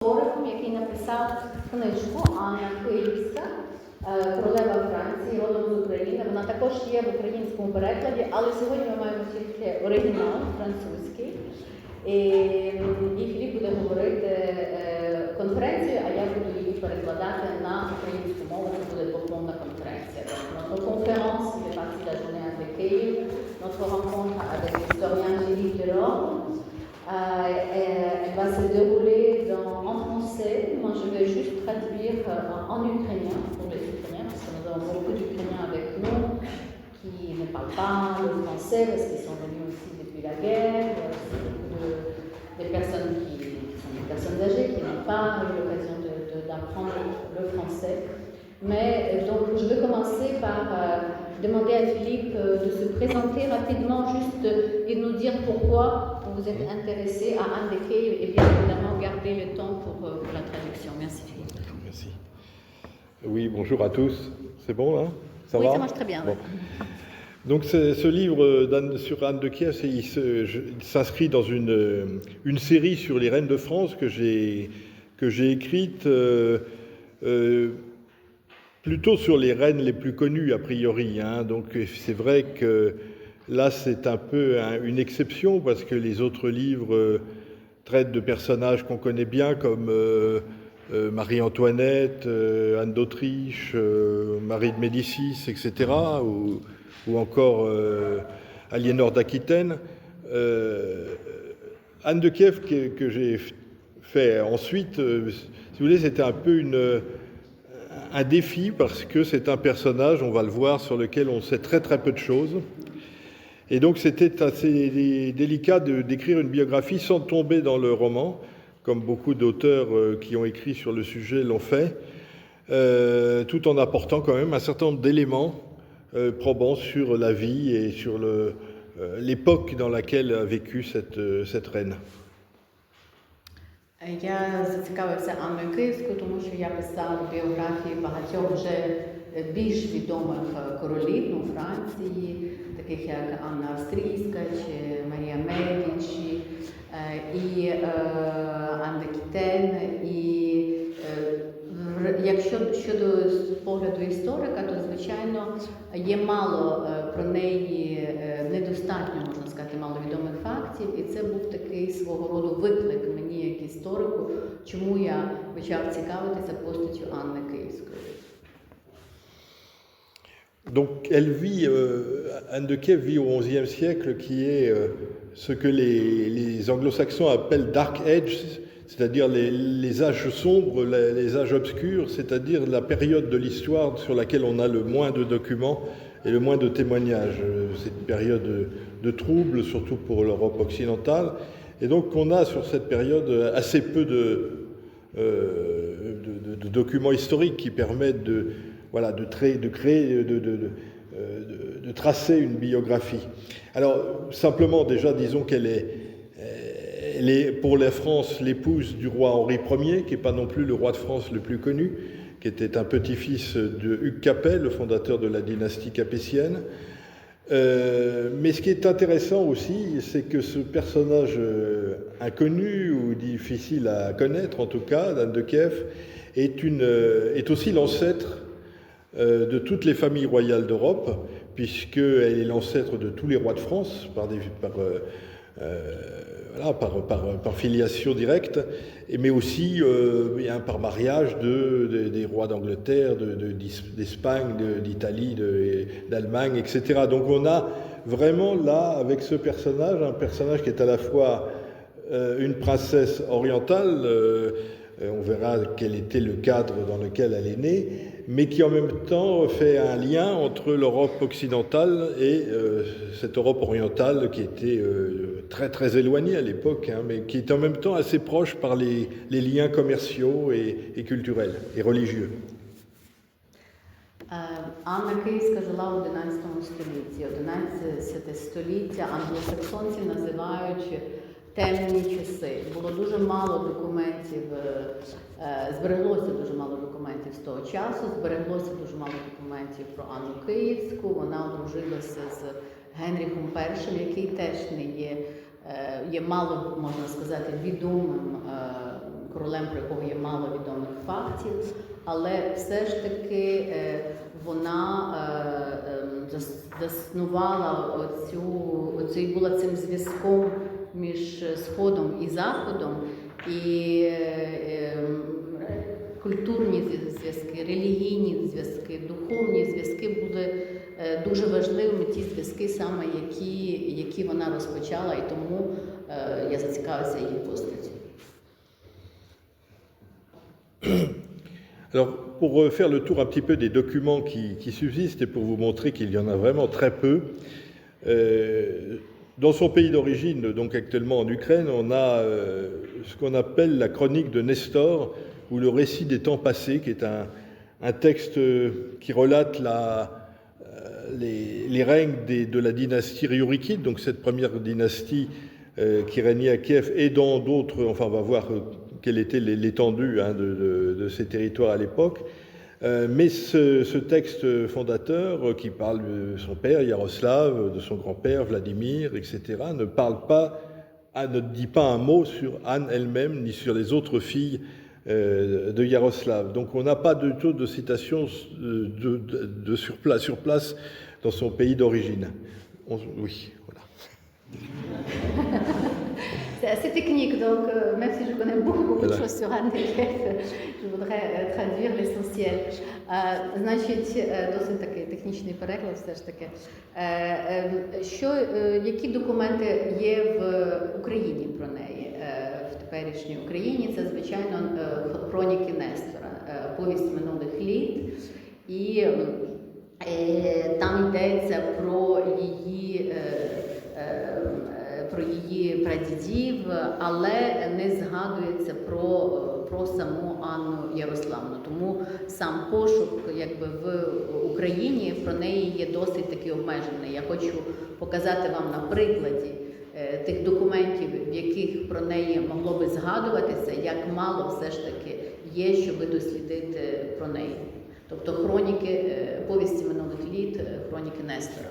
Істориком, який написав книжку Анна Київська, королева Франції, родом з України. Вона також є в українському перекладі, але сьогодні ми маємо тільки оригінал французький. І Філіп буде говорити конференцію, а я буду її перекладати на українську мову. Це буде двомовна конференція. Notre conférence fait partie de la journée avec Kyiv, notre rencontre avec l'historien Philippe Delorme. Elle va se dérouler en français. Moi, je vais juste traduire en ukrainien pour les Ukrainiens, parce que nous avons beaucoup d'Ukrainiens avec nous qui ne parlent pas le français, parce qu'ils sont venus aussi depuis la guerre. Il y a aussi beaucoup de personnes qui sont des personnes âgées qui n'ont pas eu l'occasion d'apprendre le français. Mais donc, je vais commencer par demander à Philippe de se présenter rapidement, juste et nous dire pourquoi vous êtes intéressé à Anne de Kyiv et bien évidemment garder le temps pour la traduction. Merci Philippe. Merci. Oui, bonjour à tous. C'est bon là? Ça oui, va? ça marche très bien. Bon. Donc ce livre sur Anne de Kiev, il s'inscrit dans une série sur les reines de France que j'ai écrite plutôt sur les reines les plus connues a priori. Donc c'est vrai que là c'est un peu une exception parce que les autres livres traitent de personnages qu'on connaît bien comme Marie-Antoinette, Anne d'Autriche, Marie de Médicis, etc. ou encore Aliénor d'Aquitaine. Anne de Kiev que j'ai fait ensuite, si vous voulez, c'était un peu un défi parce que c'est un personnage, on va le voir, sur lequel on sait très très peu de choses. Et donc c'était assez délicat d'écrire une biographie sans tomber dans le roman, comme beaucoup d'auteurs qui ont écrit sur le sujet l'ont fait, tout en apportant quand même un certain nombre d'éléments probants sur la vie et sur l'époque dans laquelle a vécu cette reine. Я зацікавився Анною Київською, тому що я писала біографії багатьох вже більш відомих королів Франції, таких як Анна Австрійська чи Марія Медичі, і Анна Кітен. І якщо щодо погляду історика, то, звичайно, є мало про неї, недостатньо, можна сказати, маловідомих фактів, і це був такий свого роду виклик мені, як історику, чому я почав цікавитися постаттю Анни Київської. Donc elle vit, Anne de Kiev vit au XIe siècle, qui est ce que les anglo-saxons appellent Dark Ages, c'est-à-dire les âges sombres, les âges obscurs, c'est-à-dire la période de l'histoire sur laquelle on a le moins de documents et le moins de témoignages. C'est une période de trouble, surtout pour l'Europe occidentale. Et donc on a sur cette période assez peu de documents historiques qui permettent de tracer une biographie. Alors simplement déjà disons qu'elle est pour la France l'épouse du roi Henri Ier, qui n'est pas non plus le roi de France le plus connu, qui était un petit-fils de Hugues Capet, le fondateur de la dynastie capétienne. Mais ce qui est intéressant aussi, c'est que ce personnage inconnu ou difficile à connaître, en tout cas, d'Anne de Kiev, est aussi l'ancêtre de toutes les familles royales d'Europe, puisqu'elle est l'ancêtre de tous les rois de France, par filiation directe, mais aussi par mariage des rois d'Angleterre, d'Espagne, d'Italie, d'Allemagne, etc. Donc on a vraiment là, avec ce personnage, un personnage qui est à la fois une princesse orientale, on verra quel était le cadre dans lequel elle est née, mais qui en même temps fait un lien entre l'Europe occidentale et cette Europe orientale qui était très très éloignée à l'époque, mais qui est en même temps assez proche par les liens commerciaux et culturels et religieux. Анна Київська жила в 11 столітті. 11 століття англосаксонці називають темні часи. Було дуже мало документів, збереглося дуже мало документів з того часу, збереглося дуже мало документів про Анну Київську. Вона одружилася з Генріхом І, який теж не є мало, можна сказати, відомим королем, про якого є мало відомих фактів, але все ж таки вона заснувала оцю була цим зв'язком між Сходом і Заходом, і культурні зв'язки, релігійні зв'язки, духовні зв'язки були дуже важливими, ті зв'язки саме, які вона розпочала, і тому я зацікавилася її постаттю. Alors, pour faire le tour un petit peu des documents qui subsistent et pour vous montrer qu'il y en a vraiment très peu, dans son pays d'origine, donc actuellement en Ukraine, on a ce qu'on appelle la chronique de Nestor, ou le récit des temps passés, qui est un texte qui relate les règnes de la dynastie Riurikide, donc cette première dynastie qui régnait à Kiev et dans d'autres, enfin on va voir quelle était l'étendue de ces territoires à l'époque. Mais ce texte fondateur qui parle de son père Yaroslav, de son grand-père Vladimir, etc., ne dit pas un mot sur Anne elle-même ni sur les autres filles de Yaroslav. Donc on n'a pas du tout de citation sur place dans son pays d'origine. Oui, voilà. C'est assez technique, donc même si je connais beaucoup de choses sur Anne de Kiev, je voudrais traduire l'essentiel. Значить, досить такий технічний переклад все ж таки. Які документи є в Україні про неї? В теперішній Україні це, звичайно, хроніки Нестора, повість минулих літ. І там йдеться про її прадідів, але не згадується про саму Анну Ярославну. Тому сам пошук в Україні про неї є досить таки обмежений. Я хочу показати вам на прикладі тих документів, в яких про неї могло би згадуватися, як мало все ж таки є, щоб дослідити про неї. Тобто хроніки, повісті минулих літ, хроніки Нестора.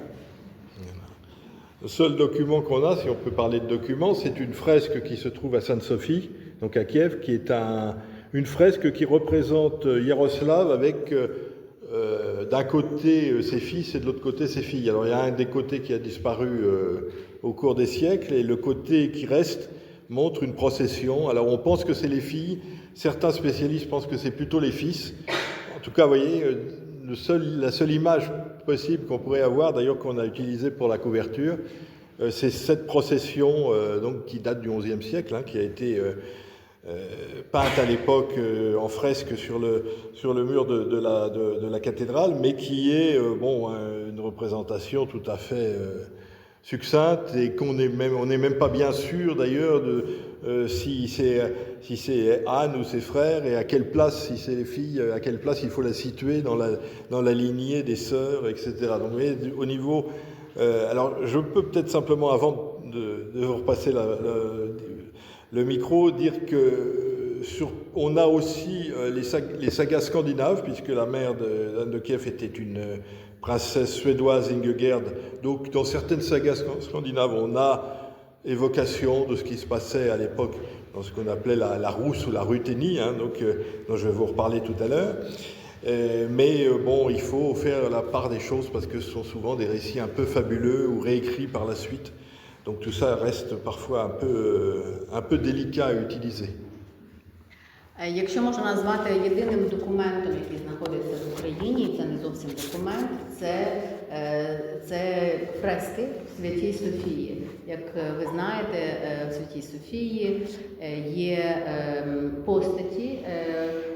Le seul document qu'on a, si on peut parler de document, c'est une fresque qui se trouve à Sainte-Sophie, donc à Kiev, qui est une fresque qui représente Yaroslav avec d'un côté ses fils et de l'autre côté ses filles. Alors il y a un des côtés qui a disparu au cours des siècles et le côté qui reste montre une procession. Alors on pense que c'est les filles, certains spécialistes pensent que c'est plutôt les fils. En tout cas, vous voyez, la seule image possible qu'on pourrait avoir, d'ailleurs qu'on a utilisée pour la couverture, c'est cette procession donc, qui date du XIe siècle, qui a été peinte à l'époque en fresque sur le mur de la cathédrale, mais qui est une représentation tout à fait succincte et on n'est même pas bien sûr d'ailleurs de si c'est Anne ou ses frères et à quelle place, si c'est les filles, à quelle place il faut la situer dans la lignée des sœurs, etc. Donc vous voyez, au niveau... alors je peux peut-être simplement, avant de vous repasser le micro, dire que on a aussi les sagas scandinaves, puisque la mère d'Anne de Kiev était une princesse suédoise, Ingegerd. Donc dans certaines sagas scandinaves, on a évocation de ce qui se passait à l'époque dans ce qu'on appelait la Rousse ou la Ruthénie, dont je vais vous reparler tout à l'heure. Mais il faut faire la part des choses parce que ce sont souvent des récits un peu fabuleux ou réécrits par la suite. Donc tout ça reste parfois un peu délicat à utiliser. Якщо можна назвати єдиним документом, який знаходиться в Україні, це не зовсім документ, це фрески в Святій Софії. Як ви знаєте, в Святій Софії є постаті.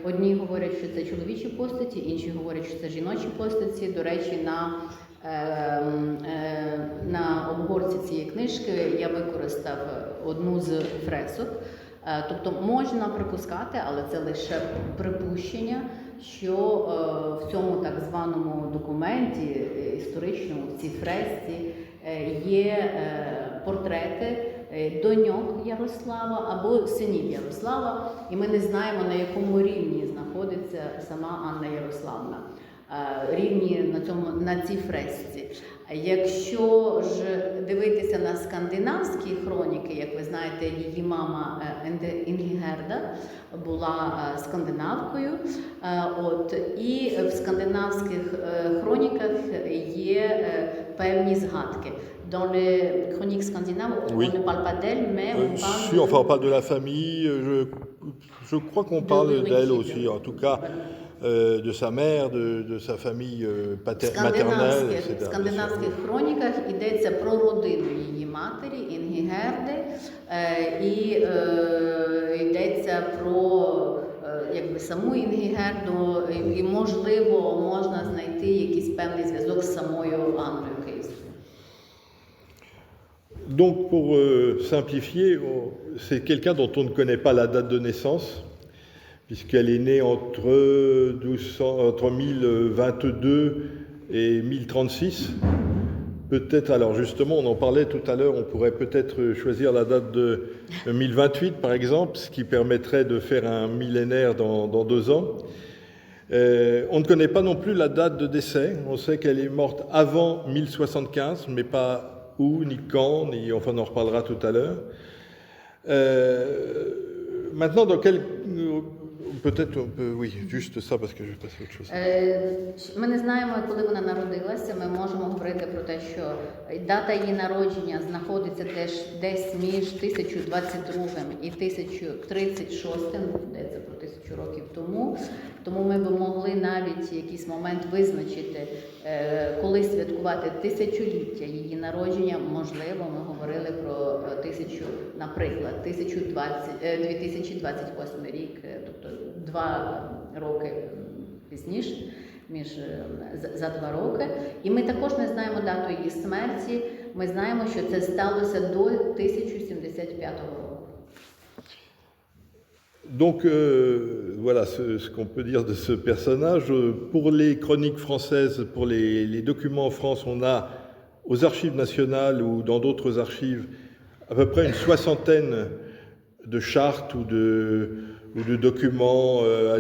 Одні говорять, що це чоловічі постаті, інші говорять, що це жіночі постаті. До речі, на обгорці цієї книжки я використав одну з фресок. Тобто можна припускати, але це лише припущення, що в цьому так званому документі історичному, в цій фресці, є портрети доньок Ярослава або синів Ярослава, і ми не знаємо, на якому рівні знаходиться сама Анна Ярославна. Рівні на цій фресці. Якщо ж дивитися на скандинавські хроніки, як ви знаєте, її мама Інгігерда була скандинавкою, і в скандинавських хроніках є певні згадки. Dans les chroniques scandinaves, Oui. on ne parle pas d'elle, mais on parle Si, enfin, on parle de la famille. Je crois qu'on parle d'elle aussi, en tout cas, de sa mère, de sa famille maternelle, etc. В скандинавських хроніках йдеться про родину її матері, Інгігерди, і йдеться про саму Інгігерду, і, можливо, можна знайти якийсь певний зв'язок з самою Анною Київською. Donc, pour simplifier, c'est quelqu'un dont on ne connaît pas la date de naissance, puisqu'elle est née entre 1022 et 1036. Peut-être, alors justement, on en parlait tout à l'heure, on pourrait peut-être choisir la date de 1028, par exemple, ce qui permettrait de faire un millénaire dans 2 ans. On ne connaît pas non plus la date de décès. On sait qu'elle est morte avant 1075, mais pas où, ni quand, enfin on en reparlera tout à l'heure. Maintenant, dans quel... Peut-être, oui, juste ça, parce que je vais passer à autre chose. Ми не знаємо, коли вона народилася. Ми можемо говорити про те, що дата її народження знаходиться десь між 1022 і 1036, йдеться про 1000 років тому. Тому ми б могли навіть якийсь момент визначити, коли святкувати 1000-ліття її народження. Можливо, ми говорили про 1000, наприклад, 2028 рік, тобто 2 роки пізніше, за 2 роки. І ми також не знаємо дату її смерті. Ми знаємо, що це сталося до 1075 року. Donc voilà ce qu'on peut dire de ce personnage. Pour les chroniques françaises, pour les documents en France, on a aux archives nationales ou dans d'autres archives à peu près une 60aine de chartes ou de documents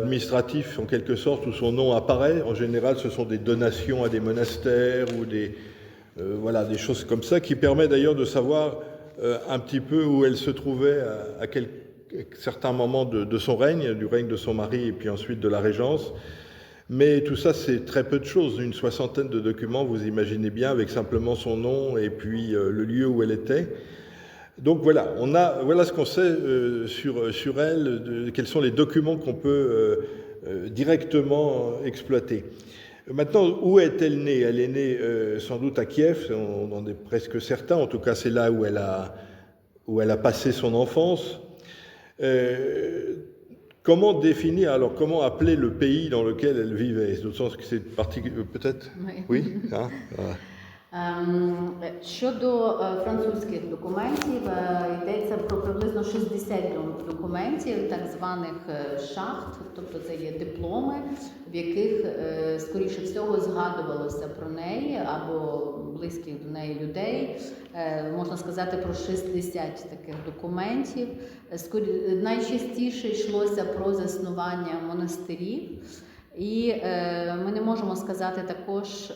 administratifs en quelque sorte où son nom apparaît. En général, ce sont des donations à des monastères ou des choses comme ça qui permet d'ailleurs de savoir un petit peu où elle se trouvait à certains moments de son règne, du règne de son mari et puis ensuite de la régence. Mais tout ça, c'est très peu de choses. Une 60aine de documents, vous imaginez bien, avec simplement son nom et puis le lieu où elle était. Donc voilà, voilà ce qu'on sait sur elle, quels sont les documents qu'on peut directement exploiter. Maintenant, où est-elle née? Elle est née sans doute à Kiev, on en est presque certain, en tout cas c'est là où elle a passé son enfance. Comment définir, alors comment appeler le pays dans lequel elle vivait? Dans le sens que c'est particulier, peut-être? Oui. Hein? Voilà. Щодо французьких документів, йдеться про приблизно 60 документів, так званих шахт, тобто це є дипломи, в яких, скоріше всього, згадувалося про неї або близьких до неї людей. Можна сказати про 60 таких документів. Найчастіше йшлося про заснування монастирів. І ми не можемо сказати також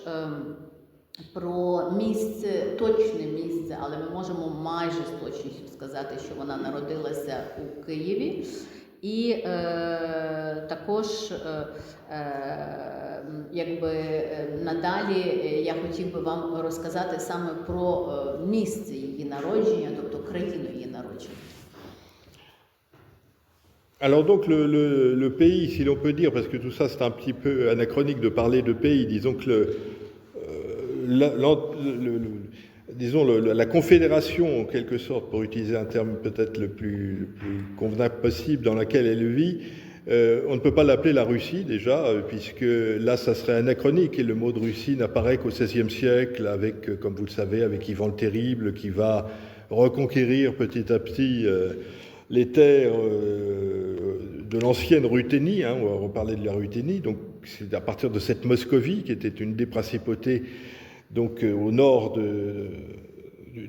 про місце, точне місце, але ми можемо майже з точністю сказати, що вона народилася у Києві. І також надалі я хотів би вам розказати саме про місце її народження, тобто країну її народження. Alors donc le pays, si l'on peut dire, parce que tout ça c'est un petit peu anachronique de parler de pays, disons que la confédération, en quelque sorte, pour utiliser un terme peut-être le plus convenable possible, dans laquelle elle vit, on ne peut pas l'appeler la Russie déjà, puisque là, ça serait anachronique, et le mot de Russie n'apparaît qu'au XVIe siècle, avec, comme vous le savez, avec Ivan le Terrible, qui va reconquérir petit à petit les terres de l'ancienne Ruthénie, hein, on va reparler de la Ruthénie, donc c'est à partir de cette Moscovie, qui était une des principautés donc au nord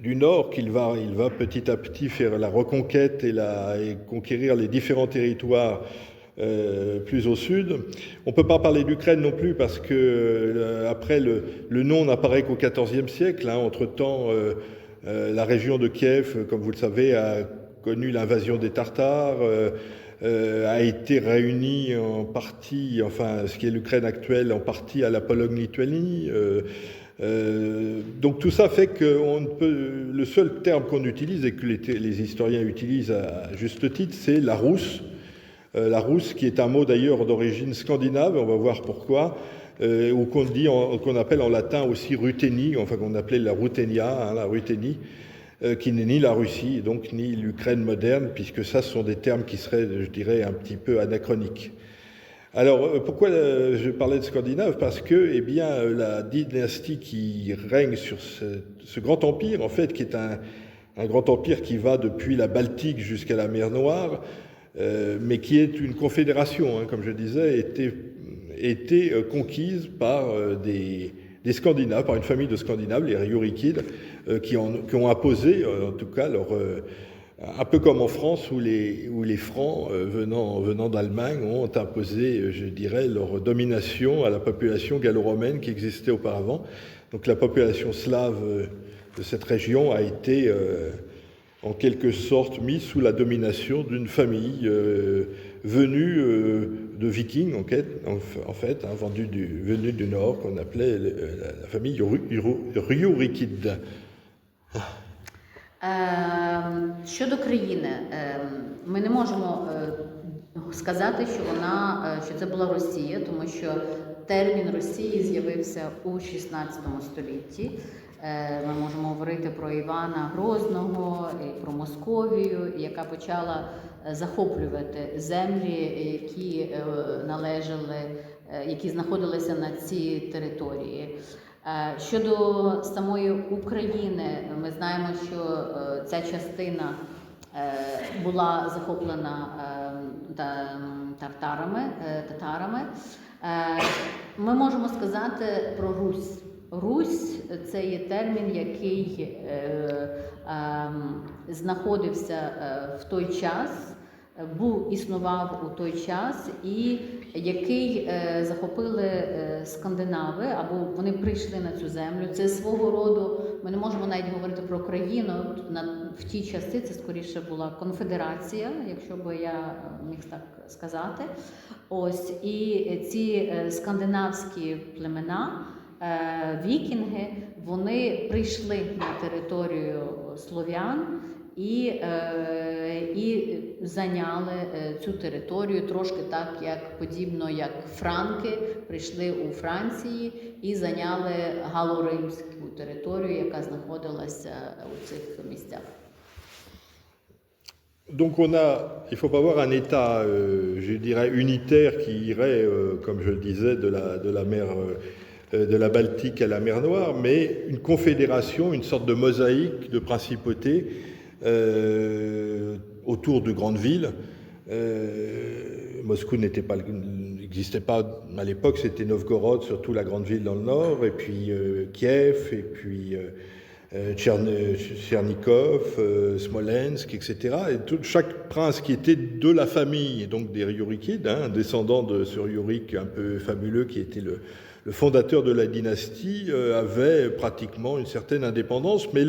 du nord, qu'il va petit à petit faire la reconquête et conquérir les différents territoires plus au sud. On ne peut pas parler d'Ukraine non plus parce que après le nom n'apparaît qu'au XIVe siècle. Hein. Entre-temps, la région de Kiev, comme vous le savez, a connu l'invasion des Tartares, a été réunie en partie, enfin ce qui est l'Ukraine actuelle, en partie à la Pologne-Lituanie. Donc tout ça fait que le seul terme qu'on utilise et que les historiens utilisent à juste titre, c'est la Rousse. La Rousse, qui est un mot d'ailleurs d'origine scandinave, on va voir pourquoi, ou qu'on appelle en latin aussi Ruthénie, enfin qu'on appelait la Ruthénia, hein, la Ruthénie, qui n'est ni la Russie, donc ni l'Ukraine moderne, puisque ça ce sont des termes qui seraient, je dirais, un petit peu anachroniques. Alors, pourquoi je parlais de Scandinave? Parce que, eh bien, la dynastie qui règne sur ce grand empire, en fait, qui est un grand empire qui va depuis la Baltique jusqu'à la mer Noire, mais qui est une confédération, hein, comme je disais, était conquise par des Scandinaves, par une famille de Scandinaves, les Riurikides, qui ont imposé, en tout cas, un peu comme en France, où les Francs, venant d'Allemagne, ont imposé, je dirais, leur domination à la population gallo-romaine qui existait auparavant. Donc la population slave de cette région a été, en quelque sorte, mise sous la domination d'une famille venue de Vikings, en fait, hein, venue du Nord, qu'on appelait la famille Riurikide. Щодо країни, ми не можемо сказати, що це була Росія, тому що термін Росії з'явився у 16 столітті. Ми можемо говорити про Івана Грозного, і про Московію, яка почала захоплювати землі, які знаходилися на цій території. Щодо самої України, ми знаємо, що ця частина була захоплена татарами. Ми можемо сказати про Русь. Русь – це є термін, який знаходився в той час, існував у той час, і який захопили скандинави, або вони прийшли на цю землю. Це свого роду, ми не можемо навіть говорити про країну, в ті часи це скоріше була конфедерація, якщо би я міг так сказати. Ось, і ці скандинавські племена, вікінги, вони прийшли на територію слов'ян і зайняли цю територію трошки так, подібно як франки прийшли у Франції і зайняли галло-римську територію, яка знаходилася у цих місцях. Donc il ne faut pas avoir un État, je dirais, unitaire qui irait, comme je le disais, de la Baltique à la mer Noire, mais une confédération, une sorte de mosaïque de principautés autour de grandes villes. Moscou n'existait pas à l'époque, c'était Novgorod, surtout la grande ville dans le nord, et puis Kiev, et puis Tchernikov, Smolensk, etc. Et chaque prince qui était de la famille, donc des Riurikides, hein, descendant de ce Riurik un peu fabuleux qui était le fondateur de la dynastie, avait pratiquement une certaine indépendance, mais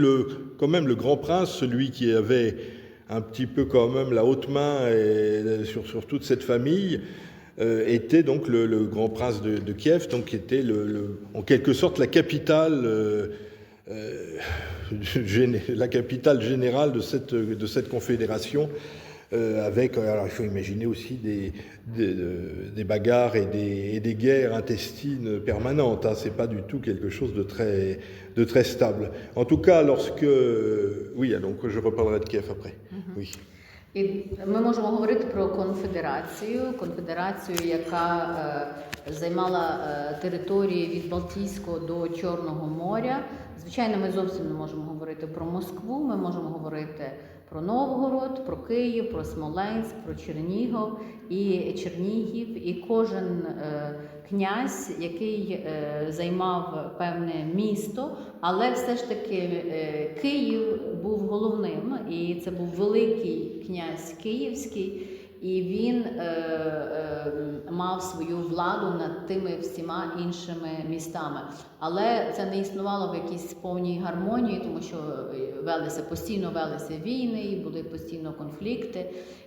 quand même le grand prince, celui qui avait un petit peu quand même la haute main sur toute cette famille, était donc le grand prince de Kiev, donc qui était en quelque sorte la capitale générale de cette confédération, alors il faut imaginer aussi des bagarres et des guerres intestines permanentes, hein, c'est pas du tout quelque chose de très stable. En tout cas, oui, donc je reparlerai de Kiev après. Oui. І ми можемо говорити про конфедерацію, яка займала території від Балтійського до Чорного моря. Звичайно, ми зовсім не можемо говорити про Москву, ми можемо говорити про Новгород, про Київ, про Смоленськ, про Чернігів. І кожен князь, який займав певне місто, але все ж таки Київ був головним, і це був великий князь Київський, і він мав свою владу над тими всіма іншими містами. Але це не існувало в якійсь повній гармонії, тому що постійно велися війни, і були постійно конфлікти.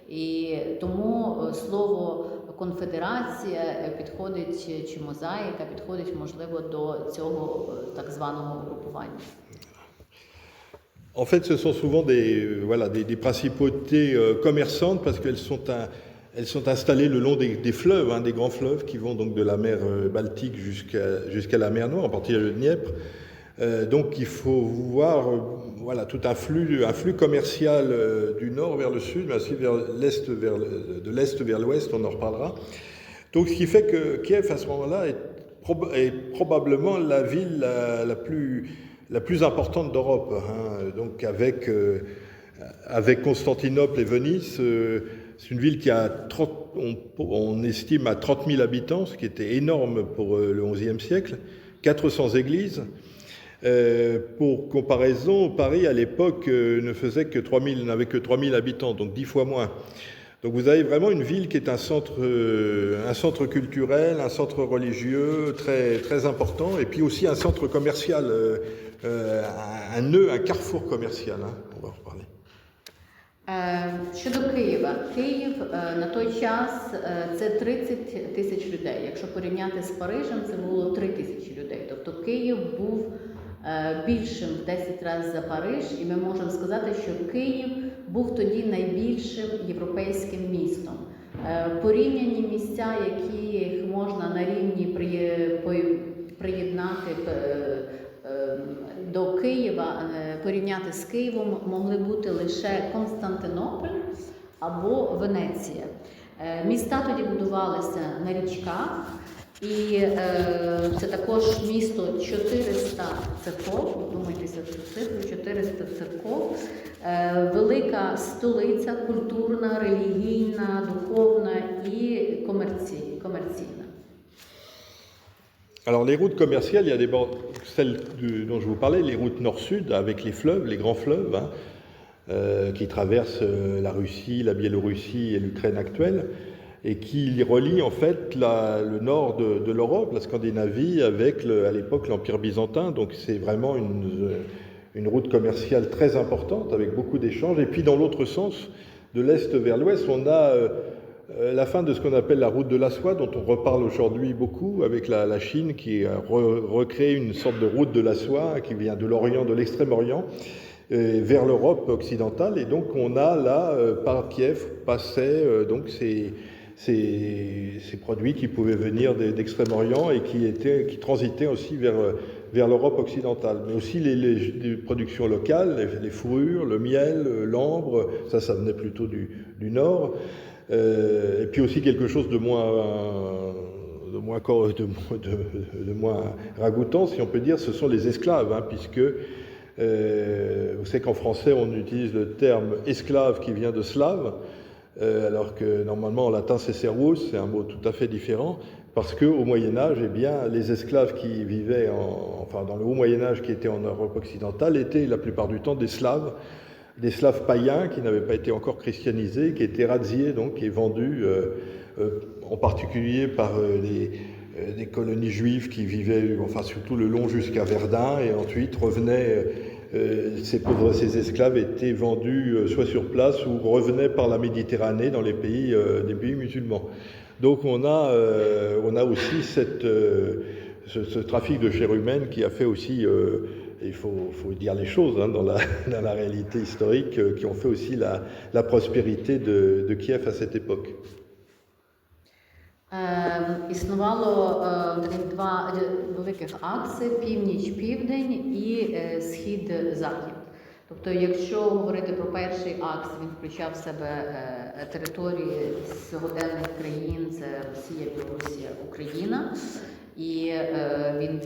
І тому слово конфедерація підходить, чи мозаїка підходить, можливо, до цього так званого угрупування. En fait, ce sont souvent des principautés commerçantes parce elles sont installées le long des fleuves, des grands fleuves qui vont donc de la mer Baltique jusqu'à la mer Noire, en particulier le Dniepr. Donc il faut voir tout un flux commercial du nord vers le sud, mais aussi de l'est vers l'ouest, on en reparlera. Donc ce qui fait que Kiev à ce moment-là est probablement la ville la plus importante d'Europe, donc avec Constantinople et Venise. C'est une ville qui a on estime à 30 000 habitants, ce qui était énorme pour le XIe siècle, 400 églises. Pour comparaison, Paris à l'époque n'avait que 3 000 habitants, donc 10 fois moins. Donc vous avez vraiment une ville qui est un centre culturel, un centre religieux très, très important, et puis aussi un centre commercial, un nœud, un carrefour commercial, on va en reparler. Щодо Києва. Київ на той час це 30 тисяч людей. Якщо порівняти з Парижем, це було 3 тисячі людей. Тобто Київ був більшим в 10 разів за Париж, і ми можемо сказати, що Київ був тоді найбільшим європейським містом. Порівняні місця, яких можна на рівні приєднати до Києва, порівняти з Києвом, могли бути лише Константинополь або Венеція. Міста тоді будувалися на річках, і це також місто 400 церков, думайтеся цю цифру, 400 церков, велика столиця, культурна, релігійна, духовна і комерційна. Alors les routes commerciales, il y a celles dont je vous parlais, les routes nord-sud avec les fleuves, les grands fleuves qui traversent la Russie, la Biélorussie et l'Ukraine actuelle et qui relient en fait le nord de l'Europe, la Scandinavie avec à l'époque l'Empire byzantin. Donc c'est vraiment une route commerciale très importante avec beaucoup d'échanges. Et puis dans l'autre sens, de l'est vers l'ouest, on a la fin de ce qu'on appelle la route de la soie, dont on reparle aujourd'hui beaucoup avec la Chine qui a recréé une sorte de route de la soie qui vient de l'Orient, de l'Extrême-Orient, vers l'Europe occidentale. Et donc on a là, par Kiev, passaient donc ces produits qui pouvaient venir d'Extrême-Orient et qui transitaient aussi vers l'Europe occidentale. Mais aussi les productions locales, les fourrures, le miel, l'ambre, ça venait plutôt du nord. Et puis aussi quelque chose de moins ragoûtant, si on peut dire, ce sont les esclaves, puisque vous savez qu'en français on utilise le terme esclave qui vient de slave, alors que normalement en latin c'est servus, c'est un mot tout à fait différent, parce qu'au Moyen-Âge, eh bien, les esclaves qui vivaient dans le haut Moyen-Âge qui étaient en Europe occidentale étaient la plupart du temps des Slaves païens qui n'avaient pas été encore christianisés, qui étaient razziés donc et vendus en particulier par des colonies juives qui vivaient surtout le long jusqu'à Verdun et ensuite revenaient, ces esclaves étaient vendus soit sur place ou revenaient par la Méditerranée dans des pays musulmans. Donc on a aussi ce trafic de chair humaine qui a fait aussi il faut dire les choses dans la réalité historique, qui ont fait aussi la prospérité de Kiev à cette époque. Існувало два великих акси – північ-південь і схід-захід. Тобто, якщо говорити про перший акс, він включав в себе території сьогоденних країн – це Росія, Білорусія, Україна. І він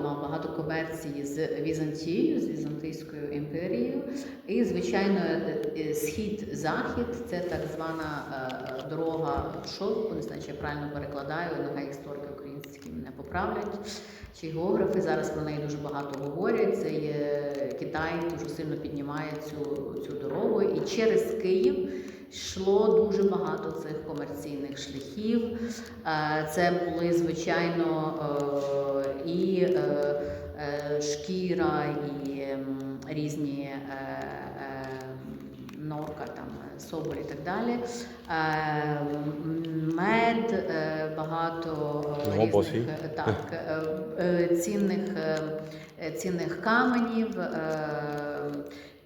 мав багато комерції з Візантією, з Візантійською імперією. І, звичайно, схід-захід – це так звана дорога шовку, не знаю, чи я правильно перекладаю, нехай історики українські мене поправлять, чи географи зараз про неї дуже багато говорять. Це є Китай дуже сильно піднімає цю дорогу, і через Київ йшло дуже багато цих комерційних шляхів. Це були, звичайно, і шкіра, і різні норка, там, соболь і так далі. Мед, багато різних цінних каменів.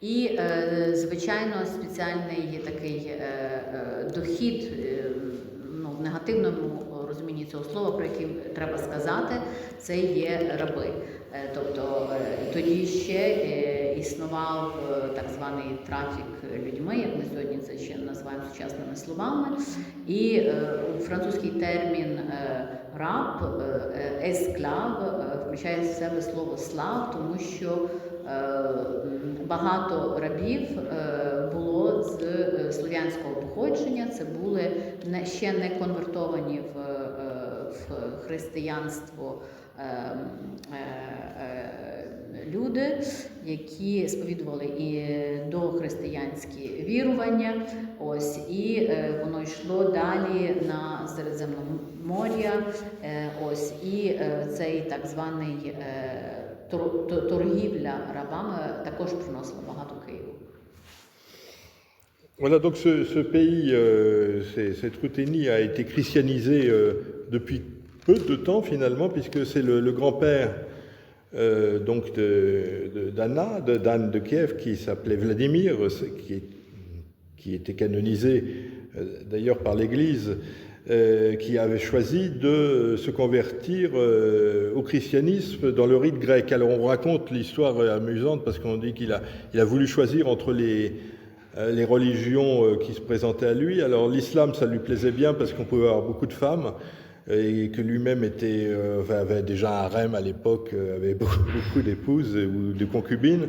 І, звичайно, спеціальний такий дохід, в негативному розумінні цього слова, про який треба сказати, це є раби. Тобто тоді ще існував так званий трафік людьми, як ми сьогодні це ще називаємо сучасними словами. І французький термін раб, есклав, включає в себе слово слав, тому що багато рабів було з слов'янського походження, це були ще не конвертовані в християнство люди, які сповідували і дохристиянські вірування, ось, і воно йшло далі на Середземномор'я, ось, і цей так званий торгівля рабами також приносила багато Києву. Voilà, donc ce pays, cette Ruthénie a été christianisé depuis peu de temps finalement, puisque c'est le grand-père donc d'Anne de Kiev, qui s'appelait Vladimir, qui était canonisé d'ailleurs par l'Église, qui avait choisi de se convertir au christianisme dans le rite grec. Alors on raconte l'histoire amusante parce qu'on dit qu'il a voulu choisir entre les religions qui se présentaient à lui. Alors l'islam, ça lui plaisait bien parce qu'on pouvait avoir beaucoup de femmes et que lui-même avait déjà un harem à l'époque, avait beaucoup d'épouses ou de concubines.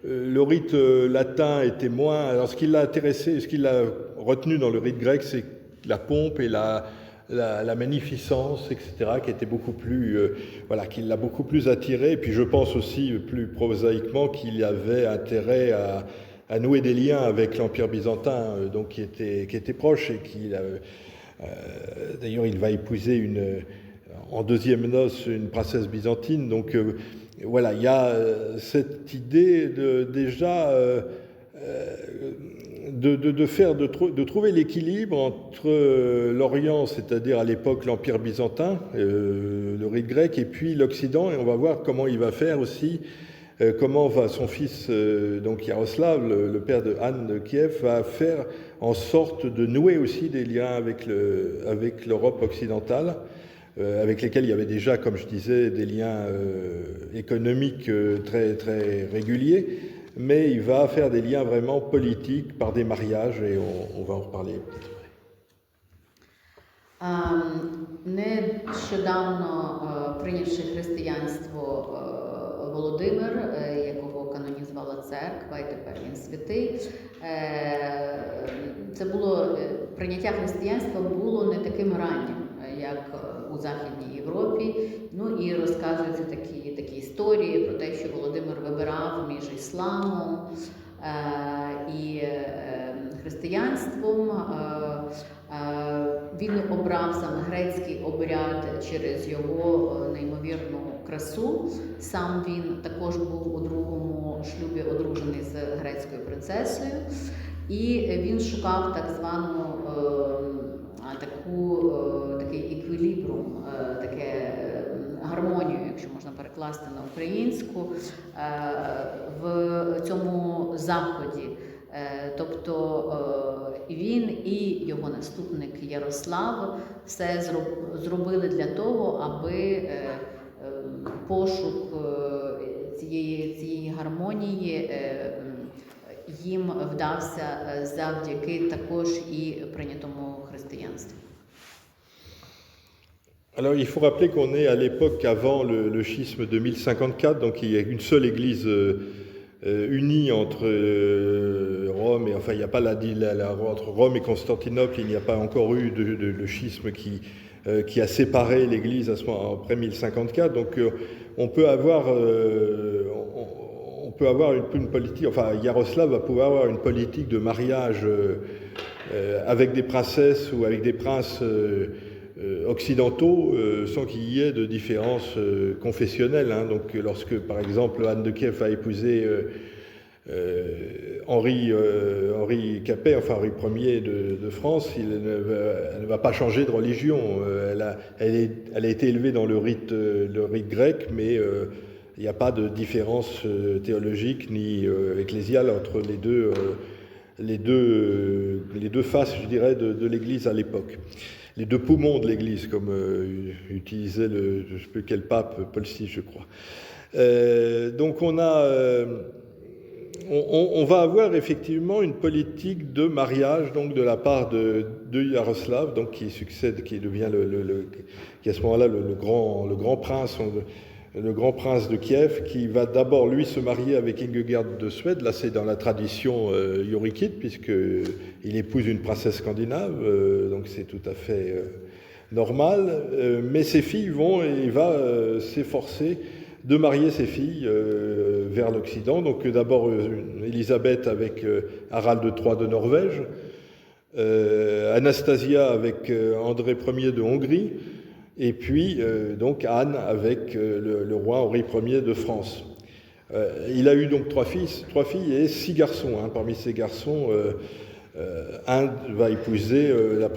Le rite latin était moins... Alors ce qui l'a intéressé, ce qui l'a retenu dans le rite grec, c'est la pompe et la magnificence, etc., qui était beaucoup plus... qui l'a beaucoup plus attiré. Et puis je pense aussi, plus prosaïquement, qu'il avait intérêt à nouer des liens avec l'Empire byzantin, donc qui était proche et qu'il... d'ailleurs, il va épouser en deuxième noces une princesse byzantine, donc... voilà, il y a cette idée de trouver l'équilibre entre l'Orient, c'est-à-dire à l'époque l'Empire byzantin, le rite grec, et puis l'Occident, et on va voir comment il va faire aussi, comment va son fils, donc Yaroslav, le père de Anne de Kiev, va faire en sorte de nouer aussi des liens avec l'Europe occidentale, avec lesquels il y avait déjà, comme je disais, des liens économiques très, très réguliers, mais il va faire des liens vraiment politiques par des mariages, et on va en reparler peut-être après. Нещодавно прийнявши християнство Володимир, якого канонізувала церква, і тепер він святий, це було, прийняття християнства було не таким раннім, як у Західній Європі. Ну і розказуються такі історії про те, що Володимир вибирав між ісламом і християнством. Він обрав саме грецький обряд через його неймовірну красу. Сам він також був у другому шлюбі одружений з грецькою принцесою. І він шукав так звану такий еквілібрум, таке гармонію, якщо можна перекласти на українську, в цьому заході. Тобто він і його наступник Ярослав все зробили для того, аби пошук цієї гармонії їм вдався завдяки також і прийнятому християнству. Alors il faut rappeler qu'on est à l'époque avant le schisme de 1054, donc il y a une seule église unie entre Rome et, enfin il n'y a pas entre Rome et Constantinople, il n'y a pas encore eu de schisme qui a séparé l'église à ce moment après 1054, donc on peut peut avoir une politique, enfin Yaroslav va pouvoir avoir une politique de mariage avec des princesses ou avec des princes occidentaux sans qu'il y ait de différences confessionnelles. Hein. Donc lorsque par exemple Anne de Kiev a épousé Henri Capet, enfin Henri Ier de France, elle ne va pas changer de religion. Elle a été élevée dans le rite grec, mais il n'y a pas de différence théologique ni ecclésiale entre les deux faces, je dirais, de l'Église à l'époque. Les deux poumons de l'Église, comme utilisait je ne sais plus quel pape, Paul VI, je crois. Donc on va avoir effectivement une politique de mariage donc de la part de Yaroslav, donc qui devient qui à ce moment-là le grand prince de Kiev, qui va d'abord lui se marier avec Ingegerd de Suède. Là, c'est dans la tradition yorikide, puisqu'il épouse une princesse scandinave, donc c'est tout à fait normal. Mais ses filles il va s'efforcer de marier ses filles vers l'Occident. Donc d'abord Élisabeth avec Harald III de Norvège, Anastasia avec André Ier de Hongrie, et puis donc Anne avec le roi Henri Ier de France. Il a eu donc trois filles et 6 garçons. Hein. Parmi ces garçons, un va épouser une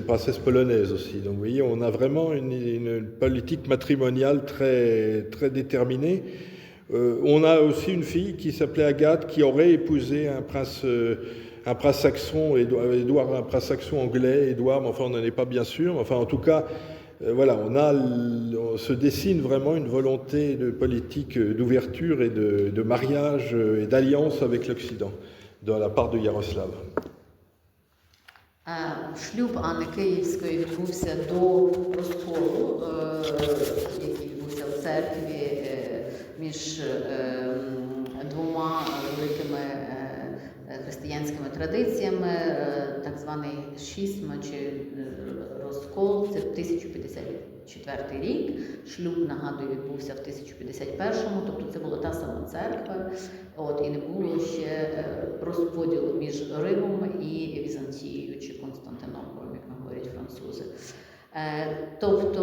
princesse polonaise aussi. Donc vous voyez, on a vraiment une politique matrimoniale très, très déterminée. On a aussi une fille qui s'appelait Agathe, qui aurait épousé un prince saxon, Édouard, un prince saxon anglais, Édouard, mais enfin on n'en est pas bien sûr. Enfin en tout cas, voilà, on se dessine vraiment une volonté de politique d'ouverture et de mariage et d'alliance avec l'Occident de la part de Ярослав. Шлюб Анни Київської відбувся до розколу, який відбувся в церкві між двома великими християнськими традиціями, так званий шісма чи розкол. Це 1054 рік. Шлюб, нагадую, відбувся в 1051-му, тобто це була та сама церква, і не було ще розподілу між Римом і Візантією чи Константинополем, як говорять французи. Тобто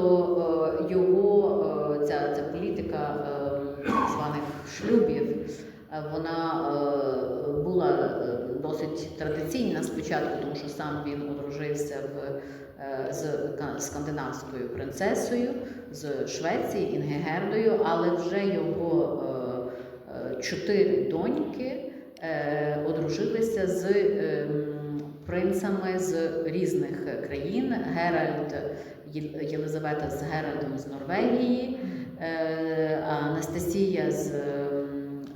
ця політика так званих шлюбів, вона була досить традиційна спочатку, тому що сам він одружився з скандинавською принцесою, з Швеції, Інгегердою, але вже його 4 доньки одружилися з принцами з різних країн. Єлизавета з Геральдом з Норвегії, Анастасія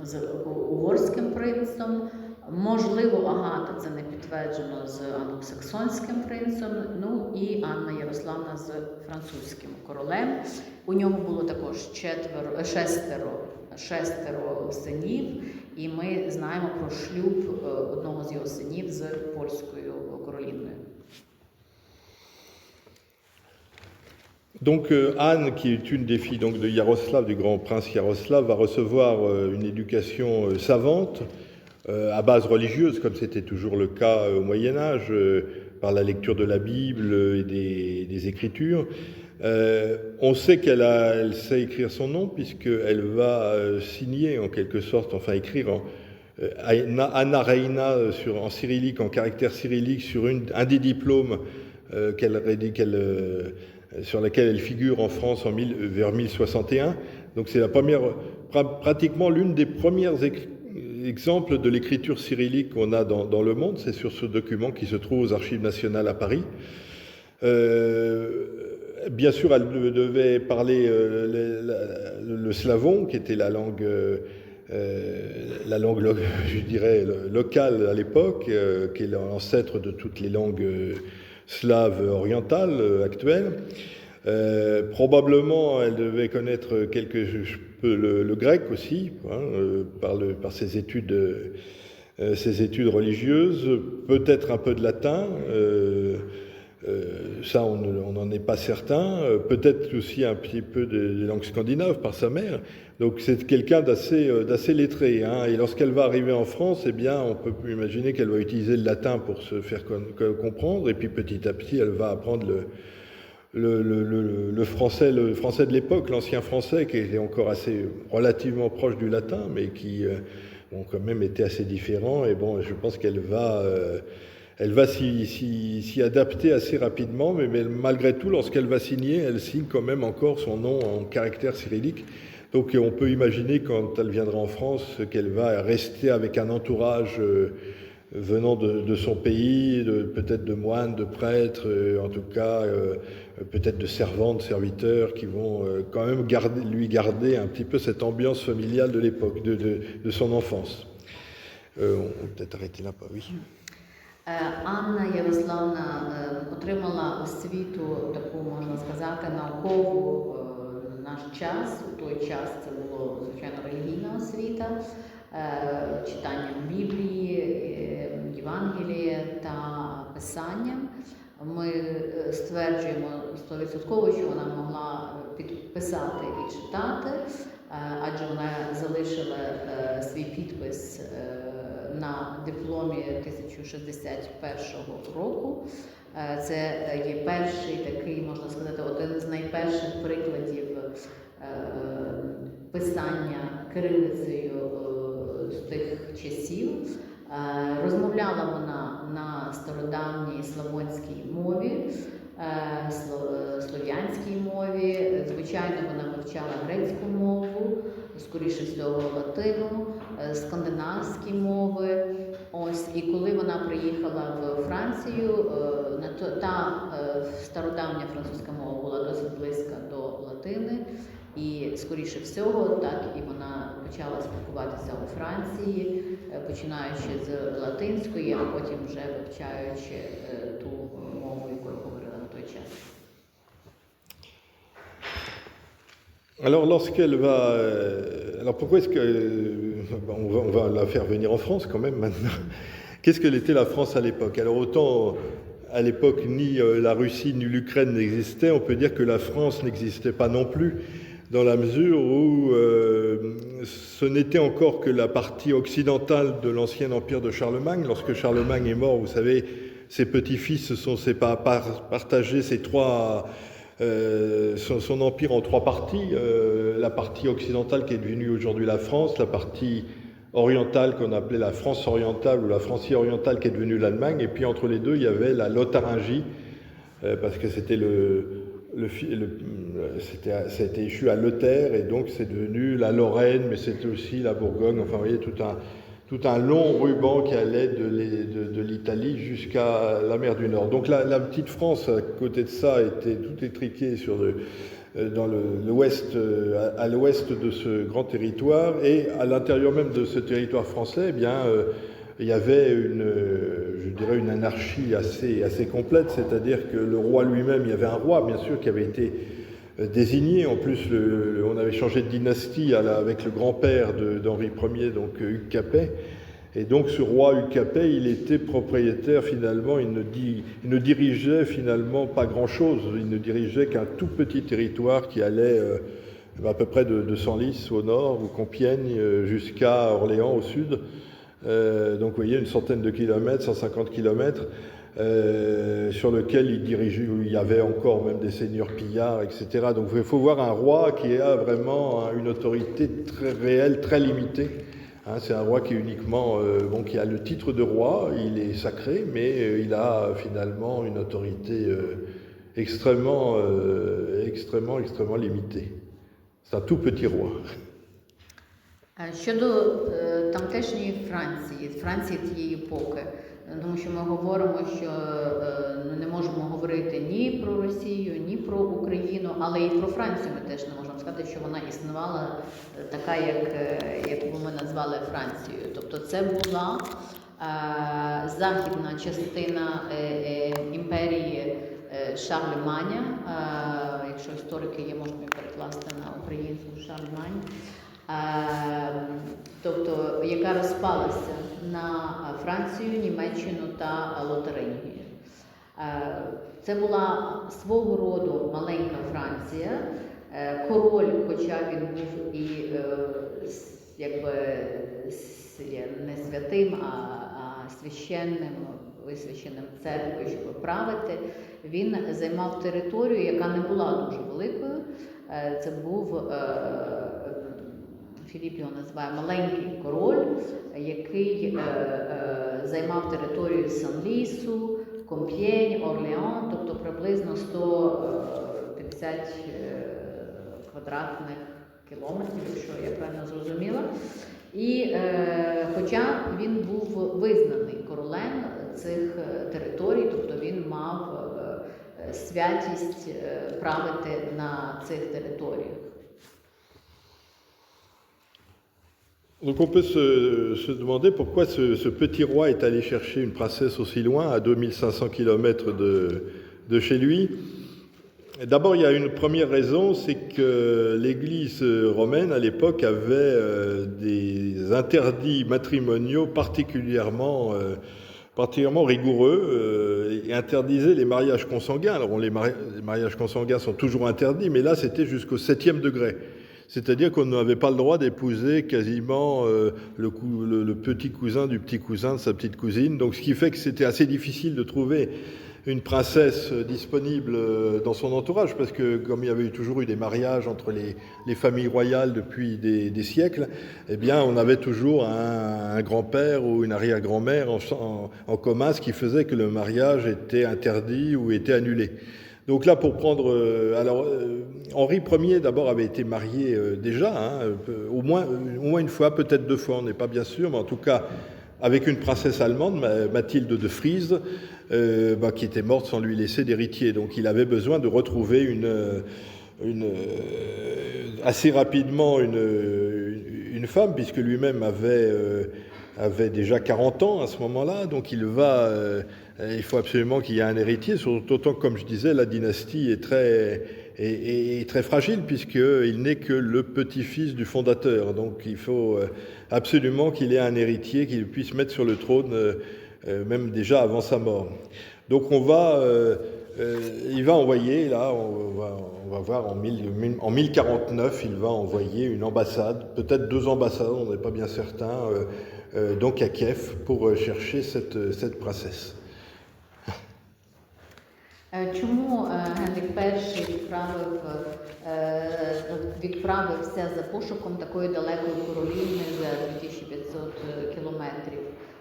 з угорським принцем, можливо, Агата, це не підтверджено, з англосаксонським принцем, ну і Анна Ярославна з французьким королем. У нього було також шестеро синів, і ми знаємо про шлюб одного з його синів з польською королівною. Donc Anne, qui est une des filles donc, de Yaroslav, du grand prince Yaroslav, va recevoir une éducation savante à base religieuse, comme c'était toujours le cas au Moyen-Âge, par la lecture de la Bible et des Écritures. On sait qu'elle sait écrire son nom, puisqu'elle va signer en quelque sorte, enfin écrire Anna Reina en cyrillique, en caractère cyrillique, sur un des diplômes sur laquelle elle figure en France vers 1061. Donc c'est pratiquement l'une des premières exemples de l'écriture cyrillique qu'on a dans le monde. C'est sur ce document qui se trouve aux Archives nationales à Paris. Bien sûr, elle devait parler le slavon, qui était la langue, je dirais, locale à l'époque, qui est l'ancêtre de toutes les langues slaves orientales actuelles. Probablement, elle devait connaître le grec aussi, hein, par ses études religieuses, peut-être un peu de latin. ça, on n'en est pas certain. Peut-être aussi un petit peu des langues scandinaves par sa mère. Donc c'est quelqu'un d'assez lettré. Hein. Et lorsqu'elle va arriver en France, eh bien, on peut imaginer qu'elle va utiliser le latin pour se faire comprendre. Et puis petit à petit, elle va apprendre le français de l'époque, l'ancien français, qui est encore assez relativement proche du latin, mais qui ont quand même été assez différents. Et bon, je pense qu'elle va s'y adapter assez rapidement, mais malgré tout, lorsqu'elle va signer, elle signe quand même encore son nom en caractère cyrillique. Donc on peut imaginer, quand elle viendra en France, qu'elle va rester avec un entourage venant de son pays, peut-être de moines, de prêtres, en tout cas peut-être de servantes, serviteurs, qui vont quand même lui garder un petit peu cette ambiance familiale de l'époque, de son enfance. On va peut-être arrêter là, oui. Анна Ярославна отримала освіту, таку, можна сказати, наукову в наш час. У той час це було, звичайно, релігійна освіта, читанням Біблії, Євангелія та писанням. Ми стверджуємо 100%, що вона могла підписати і читати, адже вона залишила свій підпис на дипломі 1061 року. Це є перший такий, можна сказати, один з найперших прикладів писання кирилицею з тих часів. Розмовляла вона на стародавній славонській мові, слов'янській мові. Звичайно, вона вивчала грецьку мову, скоріше всього латину, скандинавські мови. Ось, і коли вона приїхала в Францію, та стародавня французька мова була досить близька до латини. І, скоріше всього, так і вона почала спілкуватися у Франції, починаючи з латинської, а потім вже вивчаючи ту мову, якою говорила на той час. Alors, lorsqu'elle va... Alors, pourquoi est-ce que... on va la faire venir en France, quand même, maintenant. Qu'est-ce qu'elle était, la France, à l'époque? Alors, autant, à l'époque, ni la Russie, ni l'Ukraine n'existaient, on peut dire que la France n'existait pas non plus, dans la mesure où ce n'était encore que la partie occidentale de l'ancien empire de Charlemagne. Lorsque Charlemagne est mort, vous savez, ses petits-fils se sont partagés son empire en trois parties. La partie occidentale qui est devenue aujourd'hui la France, la partie orientale qu'on appelait la France orientale ou la Francie orientale qui est devenue l'Allemagne, et puis entre les deux, il y avait la Lotharingie, parce que c'était ça a été échu à Lothaire, et donc c'est devenu la Lorraine, mais c'était aussi la Bourgogne, enfin vous voyez, tout un long ruban qui allait de l'Italie jusqu'à la mer du Nord. Donc la petite France, à côté de ça, était tout étriquée dans l'ouest, à l'ouest de ce grand territoire, et à l'intérieur même de ce territoire français, eh bien, il y avait une anarchie assez complète, c'est-à-dire que le roi lui-même, il y avait un roi, bien sûr, qui avait été désigné. En plus, on avait changé de dynastie avec le grand-père d'Henri Ier, donc Hugues Capet. Et donc ce roi Hugues Capet, il était propriétaire finalement, il ne dirigeait finalement pas grand-chose. Il ne dirigeait qu'un tout petit territoire qui allait à peu près de Senlis au nord, ou Compiègne, jusqu'à Orléans au sud. Donc vous voyez, une centaine de kilomètres, 150 kilomètres. Sur lequel il dirigeait, où il y avait encore même des seigneurs pillards, etc. Donc il faut voir un roi qui a vraiment une autorité très réelle, très limitée. Hein, c'est un roi qui est uniquement, qui a le titre de roi, il est sacré, mais il a finalement une autorité extrêmement limitée. C'est un tout petit roi. Щодо тамтешньої Франції тієї епохи, тому що ми говоримо, що не можемо говорити ні про Росію, ні про Україну, але і про Францію ми теж не можемо сказати, що вона існувала така, як ми назвали Францією. Тобто це була західна частина імперії Шарлеманя, якщо історики є, можуть перекласти на українську Шарлемань. Тобто, яка розпалася на Францію, Німеччину та Лотарингію. Це була свого роду маленька Франція. Король, хоча він був і якби не святим, а священним, висвяченим церквою, щоб правити, він займав територію, яка не була дуже великою. Це був, Філіп його називає маленький король, який займав територію Сан-Лісу, Комп'єнь, Орлеан, тобто приблизно 150 квадратних кілометрів, якщо я правильно зрозуміла. І хоча він був визнаний королем цих територій, тобто він мав святість правити на цих територіях. Donc on peut se demander pourquoi ce petit roi est allé chercher une princesse aussi loin, à 2500 km de chez lui. D'abord, il y a une première raison, c'est que l'Église romaine, à l'époque, avait des interdits matrimoniaux particulièrement rigoureux et interdisait les mariages consanguins. Alors, les mariages consanguins sont toujours interdits, mais là, c'était jusqu'au 7e degré. C'est-à-dire qu'on n'avait pas le droit d'épouser quasiment le petit cousin du petit cousin de sa petite cousine. Donc, ce qui fait que c'était assez difficile de trouver une princesse disponible dans son entourage, parce que comme il y avait toujours eu des mariages entre les familles royales depuis des siècles, eh bien on avait toujours un grand-père ou une arrière-grand-mère en commun, ce qui faisait que le mariage était interdit ou était annulé. Donc là, pour prendre... Henri Ier, d'abord, avait été marié déjà, au moins une fois, peut-être 2 fois, on n'est pas bien sûr, mais en tout cas, avec une princesse allemande, Mathilde de Frise, qui était morte sans lui laisser d'héritier. Donc il avait besoin de retrouver assez rapidement une femme, puisque lui-même avait déjà 40 ans à ce moment-là. Donc il faut absolument qu'il y ait un héritier, d'autant que, comme je disais, la dynastie est très fragile, puisqu'il n'est que le petit-fils du fondateur. Donc il faut absolument qu'il ait un héritier qu'il puisse mettre sur le trône, même déjà avant sa mort. Donc il va envoyer, là, on va voir en 1049, il va envoyer une ambassade, peut-être 2 ambassades, on n'est pas bien certain, donc à Kiev, pour chercher cette princesse. Чому Генрік І відправився за пошуком такої далекої королівни за 2500 кілометрів?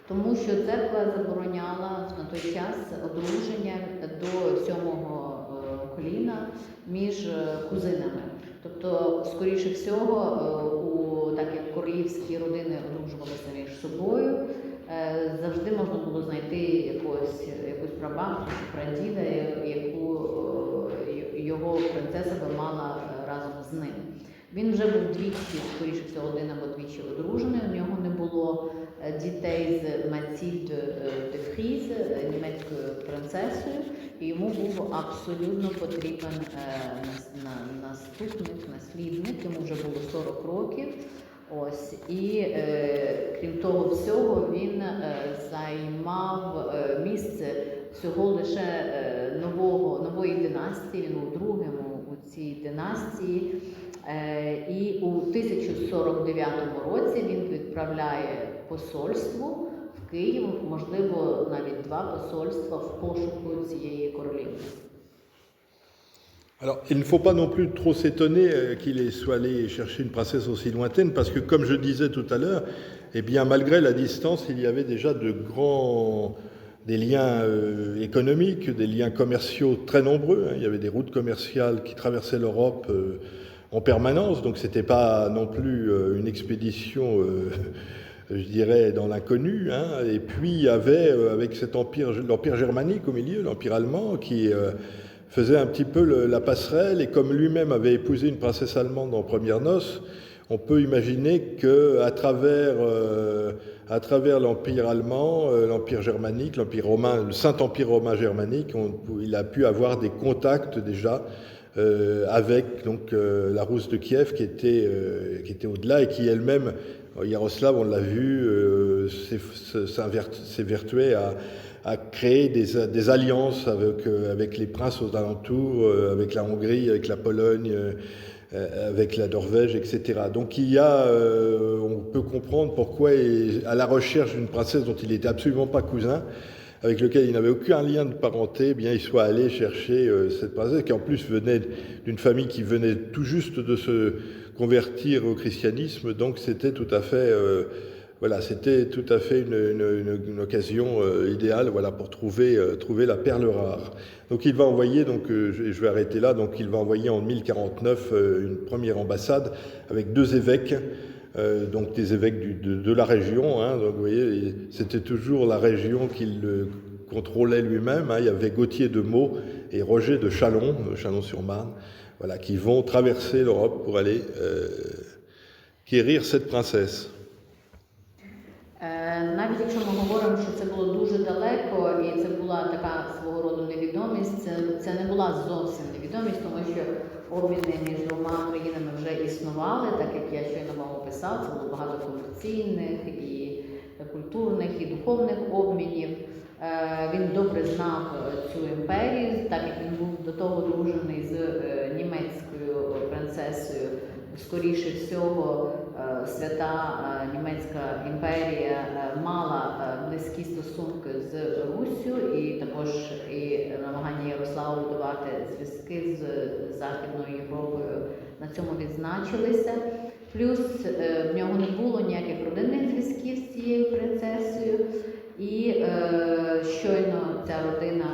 Тому що церква забороняла на той час одруження до 7-го коліна між кузинами. Тобто, скоріше всього, так як королівські родини одружувалися між собою, завжди можна було знайти якусь прабабку чи прадіда, яку його принцеса би мала разом з ним. Він вже був двічі, скоріше всього, 1 або 2 одружений, у нього не було дітей з Матільд де Фріз, німецькою принцесою, і йому був абсолютно потрібен наслідник, йому вже було 40 років. Ось, і крім того всього, він займав місце всього лише нової династії, він був другим у цій династії. І у 1049 році він відправляє посольство в Київ, можливо, навіть 2 посольства в пошуку цієї королівни. Alors, il ne faut pas non plus trop s'étonner qu'il soit allé chercher une princesse aussi lointaine, parce que, comme je disais tout à l'heure, eh bien, malgré la distance, il y avait déjà des liens économiques, des liens commerciaux très nombreux. Il y avait des routes commerciales qui traversaient l'Europe en permanence, donc c'était pas non plus une expédition, je dirais, dans l'inconnu. Et puis, il y avait, avec cet l'empire germanique au milieu, l'empire allemand, qui faisait un petit peu la passerelle, et comme lui-même avait épousé une princesse allemande en premières noces, on peut imaginer qu'à travers l'empire allemand, l'empire germanique, l'empire romain, le Saint-Empire romain germanique, il a pu avoir des contacts déjà avec donc la Rousse de Kiev qui était au-delà, et qui elle-même, Yaroslav, on l'a vu, s'évertuait à créer des alliances avec les princes aux alentours, avec la Hongrie, avec la Pologne, avec la Norvège, etc. Donc on peut comprendre pourquoi, à la recherche d'une princesse dont il n'était absolument pas cousin, avec lequel il n'avait aucun lien de parenté, eh bien il soit allé chercher cette princesse qui en plus venait d'une famille qui venait tout juste de se convertir au christianisme, donc c'était tout à fait une occasion idéale, voilà, pour trouver la perle rare. Donc il va envoyer, je vais arrêter là, donc il va envoyer en 1049 une première ambassade avec 2 évêques, donc des évêques de la région, hein, donc vous voyez, c'était toujours la région qu'il contrôlait lui-même, hein. Il y avait Gauthier de Meaux et Roger de Chalon-sur-Marne, voilà, qui vont traverser l'Europe pour aller quérir cette princesse. Навіть якщо ми говоримо, що це було дуже далеко і це була така свого роду невідомість, це не була зовсім невідомість, тому що обміни між двома країнами вже існували, так як я щойно вам описав, це було багато комерційних і культурних і духовних обмінів. Він добре знав цю імперію, так як він був до того одружений з німецькою принцесою. Скоріше всього, свята німецька імперія мала близькі стосунки з Руссю, і також і намагання Ярослава будувати зв'язки з Західною Європою на цьому відзначилися. Плюс в нього не було ніяких родинних зв'язків з цією принцесою, і щойно ця родина,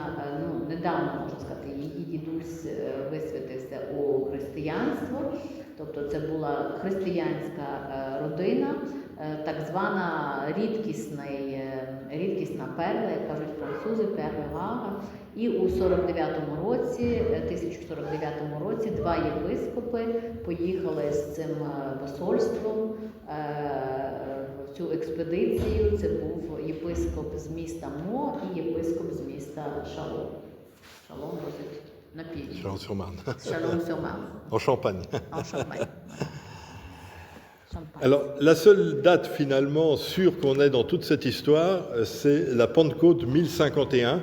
недавно, можна сказати, її дідусь висвятився у християнство. Тобто це була християнська родина, так звана рідкісна перла, як кажуть французи, перла Гага. І у 1049 році 2 єпископи поїхали з цим посольством в цю експедицію. Це був єпископ з міста Мо і єпископ з міста Шалон. Шалон досить на півдні. Chalon-sur-Marne. Chalon-sur-Marne. En Champagne. En Champagne. Alors, la seule date finalement sûre qu'on ait dans toute cette histoire, c'est la Pentecôte 1051,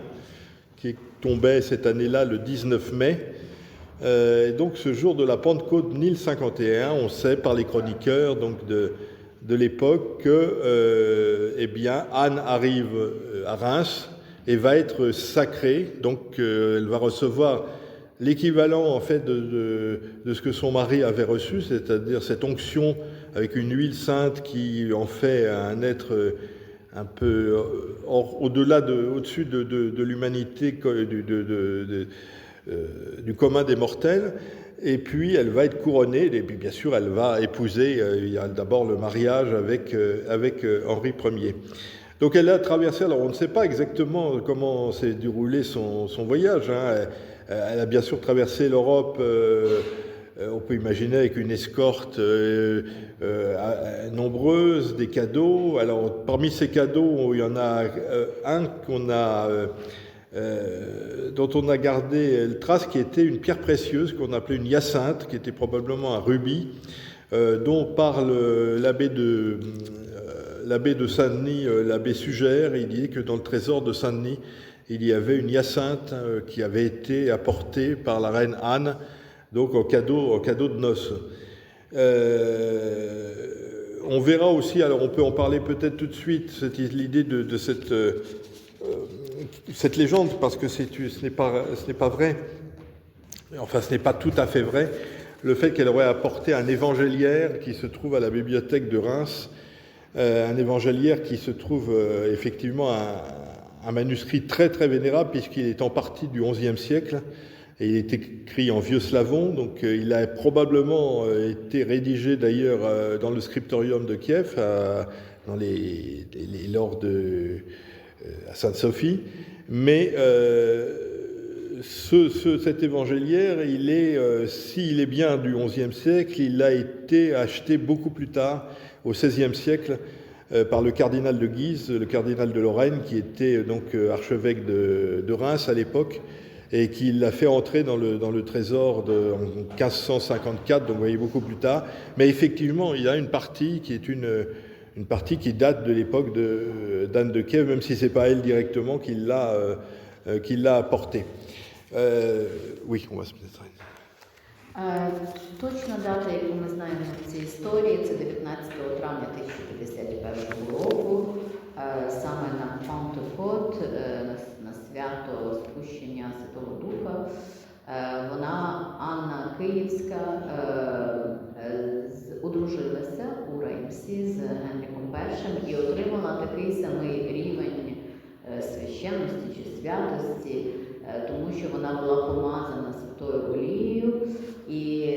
qui tombait cette année-là le 19 mai. Et donc, ce jour de la Pentecôte 1051, on sait par les chroniqueurs donc de l'époque que Anne arrive à Reims et va être sacrée. Donc, elle va recevoir l'équivalent en fait de ce que son mari avait reçu, c'est-à-dire cette onction avec une huile sainte qui en fait un être un peu au-dessus de l'humanité, du commun des mortels. Et puis elle va être couronnée, et puis bien sûr elle va épouser, il y a d'abord le mariage avec Henri Ier. Donc elle a traversé, alors on ne sait pas exactement comment s'est déroulé son voyage, hein. Elle a bien sûr traversé l'Europe, on peut imaginer avec une escorte nombreuse, des cadeaux. Alors parmi ces cadeaux, il y en a un dont on a gardé le trace, qui était une pierre précieuse qu'on appelait une hyacinthe, qui était probablement un rubis, dont parle l'abbé de Saint-Denis, l'abbé Sugère. Il dit que dans le trésor de Saint-Denis, il y avait une hyacinthe qui avait été apportée par la reine Anne, donc en cadeau de noces. On verra aussi, alors on peut en parler peut-être tout de suite, l'idée de cette légende, parce que ce n'est pas vrai, enfin ce n'est pas tout à fait vrai, le fait qu'elle aurait apporté un évangéliaire qui se trouve à la bibliothèque de Reims, un évangéliaire qui se trouve effectivement un manuscrit très très vénérable, puisqu'il est en partie du XIe siècle, et il est écrit en vieux slavon, donc il a probablement été rédigé d'ailleurs dans le scriptorium de Kiev, dans les lors à Sainte-Sophie, mais cet évangéliaire, s'il est bien du XIe siècle, il a été acheté beaucoup plus tard, au XVIe siècle, par le cardinal de Guise, le cardinal de Lorraine, qui était donc archevêque de Reims à l'époque, et qui l'a fait entrer dans le trésor en 1554, donc vous voyez beaucoup plus tard. Mais effectivement, il y a une partie qui est une une partie qui date de l'époque d'Anne de Kiev, même si ce n'est pas elle directement qui l'a apportée. Oui, on va se peut-être... Точна дата, яку ми знаємо в цій історії, це 19 травня 1051 року, саме на Пантокот, на свято спущення Святого Духа. Вона, Анна Київська, одружилася у Реймсі з Генрихом І і отримала такий самий рівень священності чи святості, тому що вона була помазана святою олією, і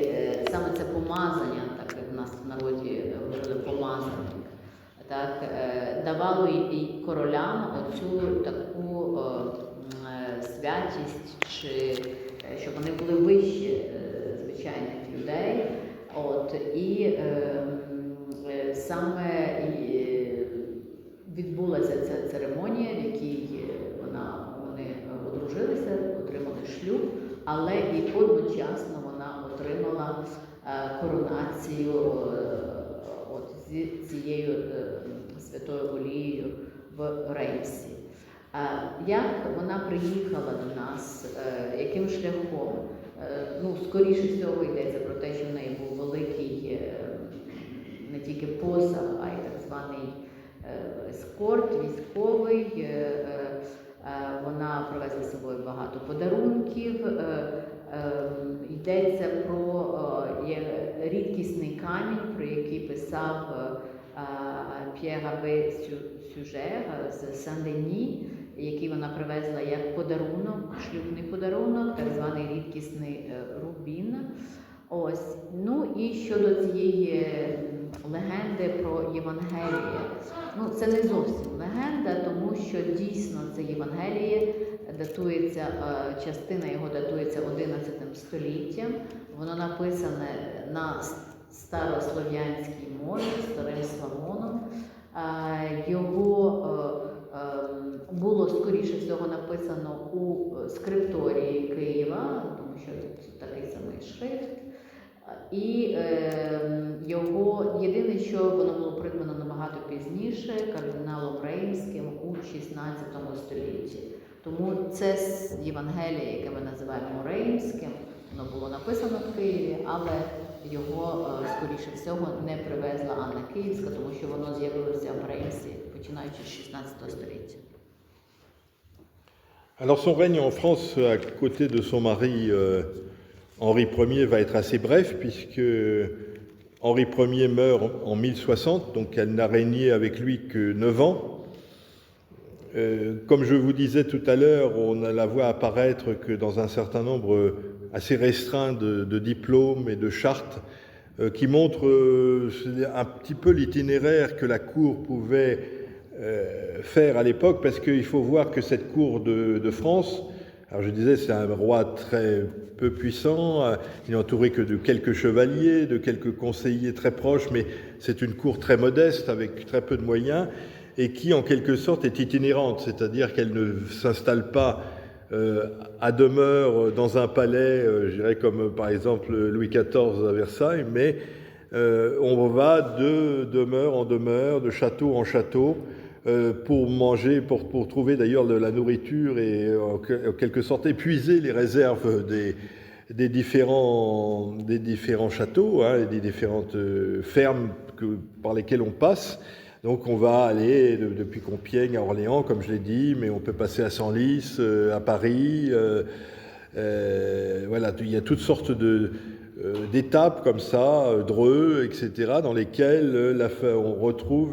саме це помазання, так як в нас в народі говорили помазаник, так, давало і королям оцю таку святість, чи щоб вони були вищі звичайних людей. І саме відбулася ця церемонія, в якій вони одружилися, отримали шлюб, але і одночасно вона отримала коронацію з цією святою олією в Реймсі. Як вона приїхала до нас, яким шляхом? Скоріше всього йдеться про те, що в неї був великий не тільки посаг, а й так званий ескорт військовий. Вона привезла з собою багато подарунків. Йдеться про рідкісний камінь, про який писав П'єр Габе Сюжер з Сен-Дені, який вона привезла як подарунок, шлюбний подарунок, так званий рідкісний рубін. І щодо цієї легенди про Євангеліє. Це не зовсім легенда, тому що дійсно це Євангеліє датується, частина його датується 11 століттям. Воно написане на старослов'янській мові, старим Славоном. Його було, скоріше всього, написано у скрипторії Києва, тому що це такий самий шрифт. І його, єдине, що воно було придбано набагато пізніше, кардиналом Реймським у 16 столітті. Тому це Євангеліє, яке ми називаємо Реймським, воно було написано в Києві, але його, скоріше всього, не привезла Анна Київська, тому що воно з'явилося в Реймсі, починаючи з 16 століття. Alors son règne en France, à côté de son mari Henri Ier, va être assez bref, puisque Henri Ier meurt en 1060, donc elle n'a régné avec lui que 9 ans. Comme je vous disais tout à l'heure, on la voit apparaître que dans un certain nombre assez restreint de diplômes et de chartes qui montrent un petit peu l'itinéraire que la cour pouvait faire à l'époque, parce qu'il faut voir que cette cour de France, alors je disais, c'est un roi très peu puissant, il n'est entouré que de quelques chevaliers, de quelques conseillers très proches, mais c'est une cour très modeste avec très peu de moyens et qui en quelque sorte est itinérante, c'est-à-dire qu'elle ne s'installe pas à demeure dans un palais, je dirais comme par exemple Louis XIV à Versailles, mais on va de demeure en demeure, de château en château, pour manger, pour trouver d'ailleurs de la nourriture et en quelque sorte épuiser les réserves des différents châteaux, et des différentes fermes par lesquelles on passe. Donc on va aller depuis Compiègne à Orléans, comme je l'ai dit, mais on peut passer à Senlis, à Paris. Voilà, il y a toutes sortes d'étapes comme ça, Dreux, etc., dans lesquelles on retrouve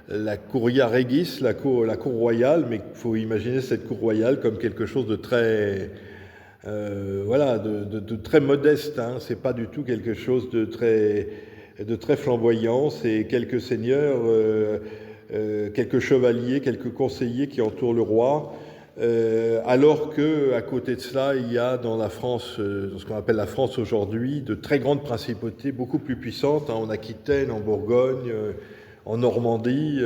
la curia regis, la cour royale, mais il faut imaginer cette cour royale comme quelque chose de très, de très modeste. C'est pas du tout quelque chose de très flamboyant. C'est quelques seigneurs, quelques chevaliers, quelques conseillers qui entourent le roi. Alors que à côté de cela, il y a dans la France, dans ce qu'on appelle la France aujourd'hui, de très grandes principautés, beaucoup plus puissantes, en Aquitaine, en Bourgogne, en Normandie.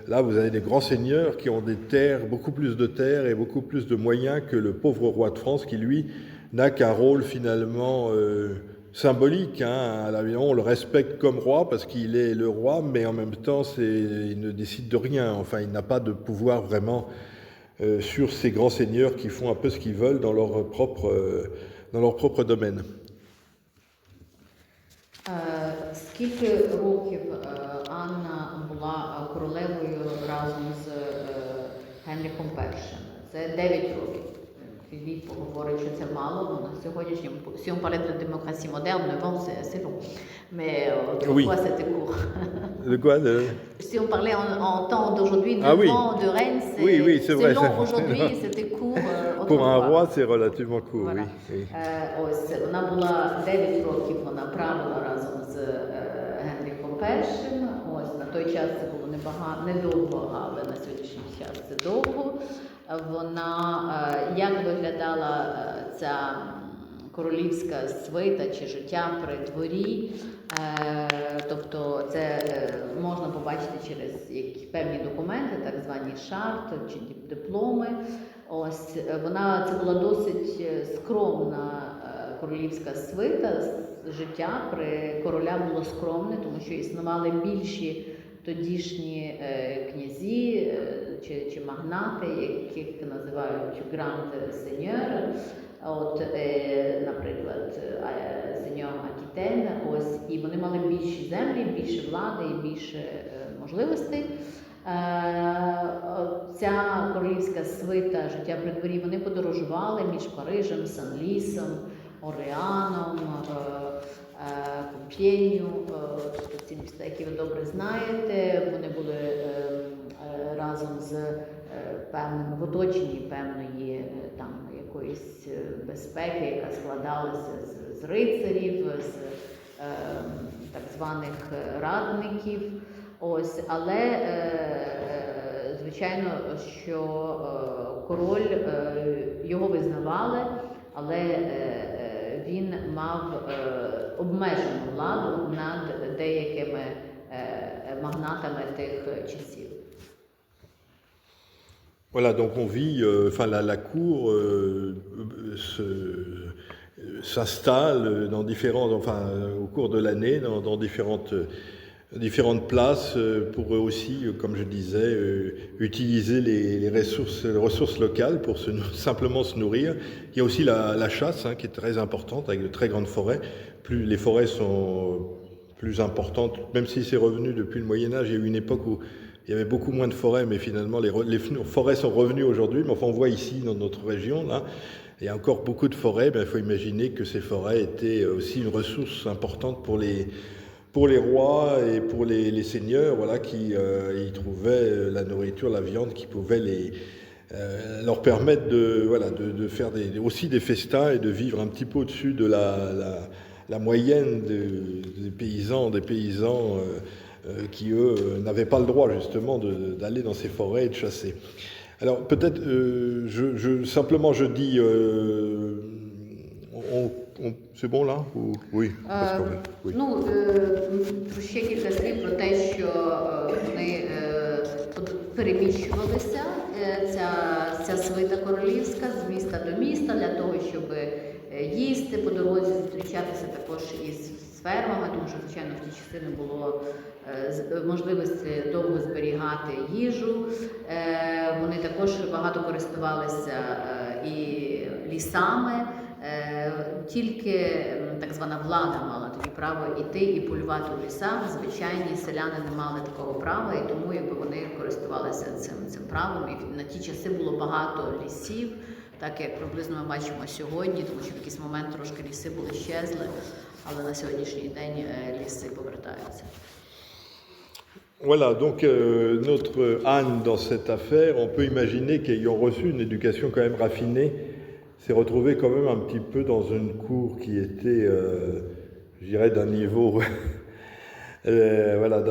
Là, vous avez des grands seigneurs qui ont des terres, beaucoup plus de terres et beaucoup plus de moyens que le pauvre roi de France qui, lui, n'a qu'un rôle finalement symbolique. Hein. On le respecte comme roi parce qu'il est le roi, mais en même temps, il ne décide de rien. Enfin, il n'a pas de pouvoir vraiment sur ces grands seigneurs qui font un peu ce qu'ils veulent dans leur propre domaine. Скільки років Анна була королевою разом з Генріхом І? Це 9 років. Філіп говорить, що це мало, на сьогоднішньому, si on parlait de la démocratie moderne, 9 ans c'est long. Mais autrefois c'était court. De quoi Si on parlait en temps d'aujourd'hui, 9 ans de règne, c'est long aujourd'hui, c'était court autrefois. Pour un roi, c'est relativement court, voilà. Oui. Ось, вона була 9 років, вона правила разом з Генріхом І. Ось, на той час це було недовго, але на сьогоднішній час це довго. Вона, як виглядала ця королівська свита чи життя при дворі, тобто це можна побачити через певні документи, так звані шарт чи дипломи. Ось, це була досить скромна королівська свита, життя при короля було скромне, тому що існували більші тодішні князі чи магнати, яких називають гранд сеньор, наприклад, сеньор Акітен, ось, і вони мали більші землі, більше влади і більше можливостей. Ця королівська свита, життя при дворі, вони подорожували між Парижем, Сан-Лісом, Оріаном, Комп'єнью, ці міста, які ви добре знаєте. Вони були разом з певними, в оточенні певної там якоїсь безпеки, яка складалася з рицарів, з так званих радників. Ось, але звичайно, що король, його визнавали, але він мав обмежену владу над деякими магнатами тих часів. Voilà, donc on vit, la cour s'installe au cours de l'année, dans différentes places pour eux aussi, comme je disais, utiliser les ressources locales pour simplement se nourrir. Il y a aussi la chasse qui est très importante avec de très grandes forêts. Plus les forêts sont plus importantes, même si c'est revenu depuis le Moyen-Âge, il y a eu une époque où il y avait beaucoup moins de forêts, mais finalement les forêts sont revenues aujourd'hui. Mais enfin, on voit ici dans notre région, là, il y a encore beaucoup de forêts. Il faut imaginer que ces forêts étaient aussi une ressource importante pour les rois et pour les seigneurs, voilà, qui y trouvaient la nourriture, la viande, qui pouvait leur permettre de faire aussi des festins et de vivre un petit peu au-dessus de la moyenne des paysans qui, eux, n'avaient pas le droit justement d'aller dans ces forêts et de chasser. Alors peut-être, simplement je dis... c'est bon là? Oui. Oui. Ще кілька слів про те, що вони переміщувалися, ця свита королівська, з міста до міста, для того, щоб їсти по дорозі, зустрічатися також із фермами, тому що, звичайно, в ті часи не було можливості довго зберігати їжу. Вони також багато користувалися і лісами. Тільки так звана влада мала тоді право йти і полювати у лісах. Звичайні селяни не мали такого права, і тому вони користувалися цим правом. І на ті часи було багато лісів, так як приблизно ми бачимо сьогодні, тому що в якийсь момент трошки ліси були щезли, але на сьогоднішній день ліси повертаються. Voilà, donc notre Anne dans cette affaire, on peut imaginer qu'ayant reçu une éducation quand même raffinée, s'est retrouvée quand même un petit peu dans une cour qui était, je dirais, d'un niveau,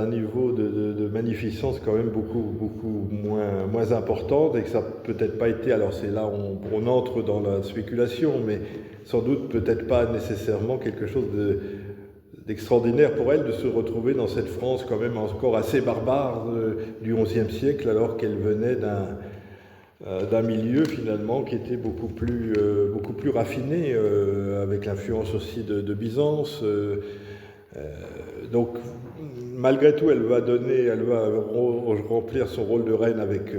d'un niveau de magnificence quand même beaucoup moins importante, et que ça n'a peut-être pas été, alors c'est là où on entre dans la spéculation, mais sans doute peut-être pas nécessairement quelque chose d'extraordinaire pour elle de se retrouver dans cette France quand même encore assez barbare du XIe siècle, alors qu'elle venait d'un milieu finalement qui était beaucoup plus raffiné, avec l'influence aussi de Byzance. Donc malgré tout, elle va remplir son rôle de reine avec,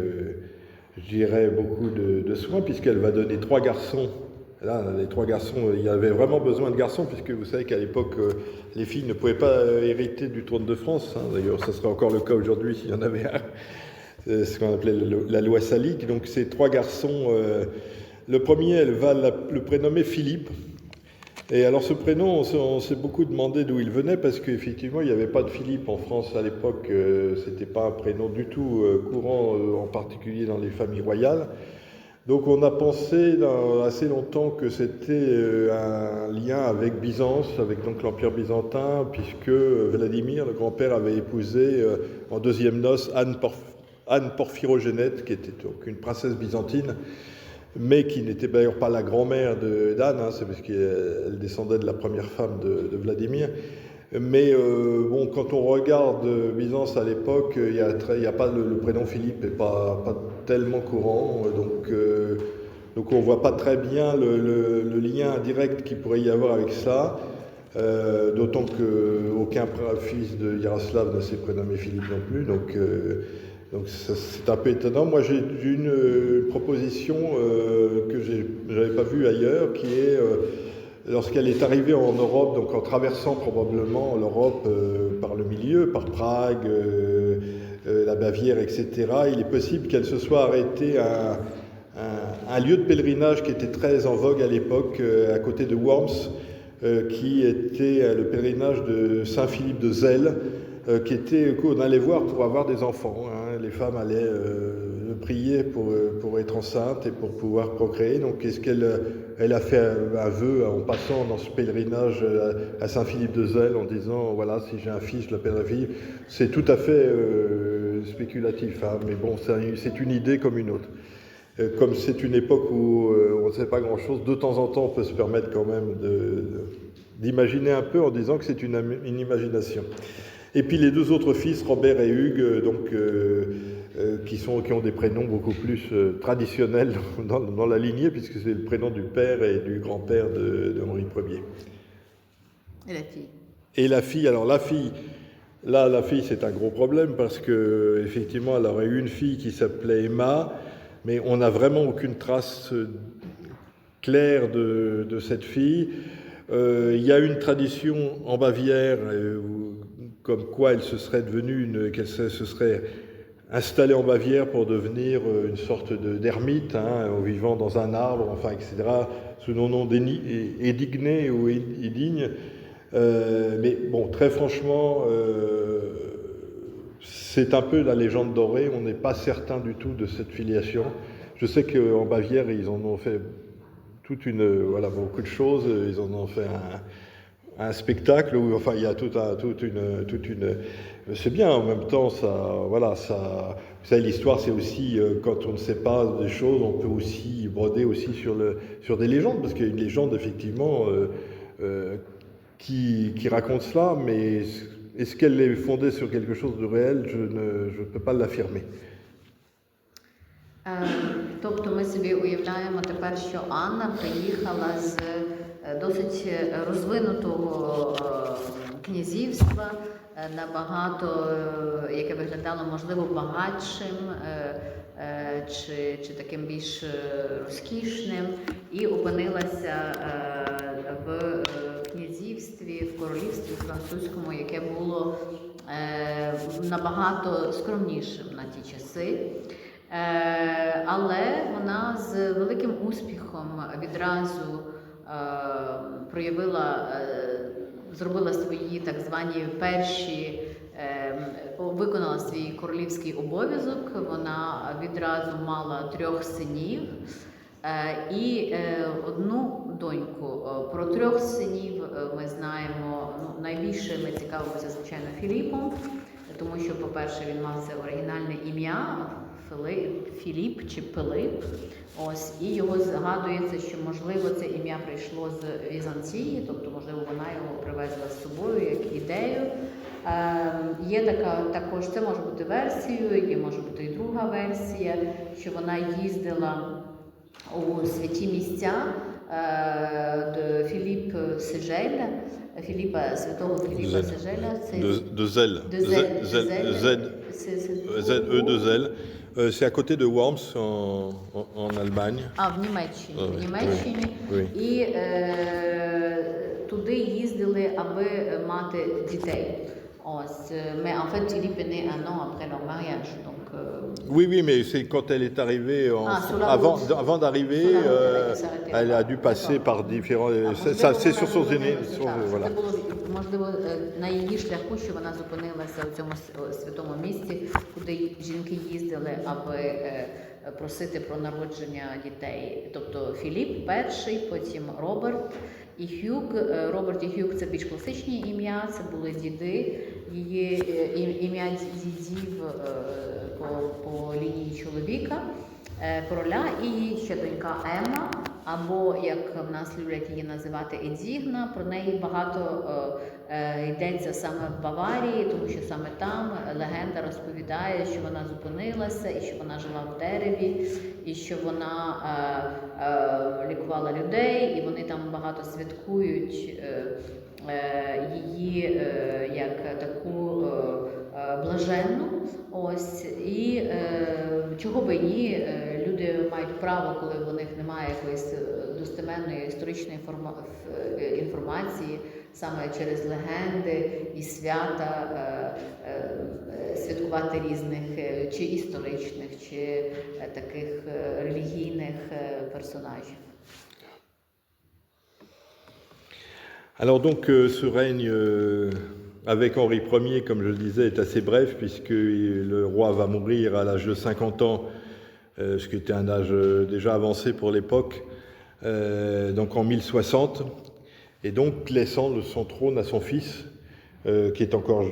je dirais, beaucoup de soin, puisqu'elle va donner 3 garçons. Là, les 3 garçons, il y avait vraiment besoin de garçons, puisque vous savez qu'à l'époque, les filles ne pouvaient pas hériter du trône de France. D'ailleurs, ce serait encore le cas aujourd'hui s'il y en avait un. C'est ce qu'on appelait la loi salique. Donc ces 3 garçons, le premier, elle va le prénommer Philippe. Et alors ce prénom, on s'est beaucoup demandé d'où il venait, parce qu'effectivement, il n'y avait pas de Philippe en France à l'époque. C'était pas un prénom du tout courant, en particulier dans les familles royales. Donc on a pensé assez longtemps que c'était un lien avec Byzance, avec donc l'Empire byzantin, puisque Vladimir, le grand-père, avait épousé en deuxième noces Anne Porphyrogénète, qui était donc une princesse byzantine, mais qui n'était d'ailleurs pas la grand-mère d'Anne, c'est parce qu'elle descendait de la première femme de Vladimir. Mais bon, quand on regarde Byzance à l'époque, il y a pas le prénom Philippe n'est pas tellement courant, donc on voit pas très bien le lien direct qu'il pourrait y avoir avec ça, d'autant qu'aucun fils de Yaroslav ne s'est prénommé Philippe non plus, donc c'est un peu étonnant. Moi j'ai une proposition que j'avais pas vue ailleurs, qui est lorsqu'elle est arrivée en Europe, donc en traversant probablement l'Europe par le milieu, par Prague, la Bavière, etc., il est possible qu'elle se soit arrêtée à un lieu de pèlerinage qui était très en vogue à l'époque, à côté de Worms, qui était le pèlerinage de Saint-Philippe de Zèle, qu'on allait voir pour avoir des enfants. Les femmes allaient prier pour être enceinte et pour pouvoir procréer. Donc est-ce qu'elle a fait un vœu en passant dans ce pèlerinage à Saint-Philippe de Zèle en disant voilà, si j'ai un fils, je l'appellerai Philippe. C'est tout à fait spéculatif, mais bon, c'est une idée comme une autre. Comme c'est une époque où on ne sait pas grand-chose, de temps en temps on peut se permettre quand même d'imaginer un peu en disant que c'est une imagination. Et puis les 2 autres fils, Robert et Hugues, qui ont des prénoms beaucoup plus traditionnels dans la lignée, puisque c'est le prénom du père et du grand-père de Henri Ier. Et la fille. Et la fille, alors la fille c'est un gros problème, parce que effectivement elle aurait eu une fille qui s'appelait Emma, mais on n'a vraiment aucune trace claire de cette fille. Il y a une tradition en Bavière comme quoi elle se serait qu'elle se serait installée en Bavière pour devenir une sorte d'ermite, en vivant dans un arbre, enfin, etc., sous le nom d'Édigne ou Édigne. Mais bon, très franchement, c'est un peu la légende dorée, on n'est pas certain du tout de cette filiation. Je sais qu'en Bavière, ils en ont fait beaucoup de choses, ils en ont fait un spectacle où, enfin, il y a toute une. C'est bien en même temps, vous savez, l'histoire, c'est aussi quand on ne sait pas des choses, on peut aussi broder aussi sur des légendes, parce qu'il y a une légende effectivement qui raconte cela, mais est-ce qu'elle est fondée sur quelque chose de réel? Je ne peux pas l'affirmer. Тобто ми собі уявляємо тепер, що Анна приїхала з досить розвинутого князівства, набагато, яке виглядало, можливо, багатшим чи таким більш розкішним, і опинилася в князівстві, в королівстві французькому, яке було набагато скромнішим на ті часи. Але вона з великим успіхом відразу зробила свої так звані виконала свій королівський обов'язок. Вона відразу мала 3 синів і 1 доньку. Про 3 синів ми знаємо, найбільше ми цікавимося, звичайно, Філіпом, тому що, по-перше, він мав це оригінальне ім'я Філіп чи Пилип. Ось, і його згадується, що можливо це ім'я прийшло з Візантії, тобто можливо вона його привезла з собою як ідею. Є така також, це може бути версією, є може бути і друга версія, що вона їздила у святі місця. Філіп Сежеля, святого Філіпа Сежеля. De Zell. Z-E-2-L. C'est à côté de Worms en Allemagne. В Німеччині. Oui. І туди їздили, аби мати дітей. Ось, mais en fait, Philippe est né un an après leur mariage, donc. Oui, mais c'est quand elle est arrivée, avant d'arriver, elle a dû passer par différents. Ça, c'est sur son aîné. Voilà. Це було, можливо, на її шляху, що вона зупинилася у цьому святому місці, куди жінки їздили, аби просити про народження дітей. Тобто Філіп перший, потім Роберт і Хюг. Роберт і Хюг – це більш класичні ім'я, це були діди. Її ім'я дідів по лінії чоловіка, короля, і її ще донька Емма, або, як в нас люблять її називати, Едігна. Про неї багато йдеться саме в Баварії, тому що саме там легенда розповідає, що вона зупинилася, і що вона жила в дереві, і що вона лікувала людей, і вони там багато святкують її як таку блаженну. Ось, і чого би ні, люди мають право, коли в них немає якоїсь достеменної історичної інформації, саме через легенди і свята святкувати різних чи історичних, чи таких релігійних персонажів. Alors donc ce règne avec Henri Ier, comme je le disais, est assez bref puisque le roi va mourir à l'âge de 50 ans, ce qui était un âge déjà avancé pour l'époque, donc en 1060, et donc laissant son trône à son fils, qui est encore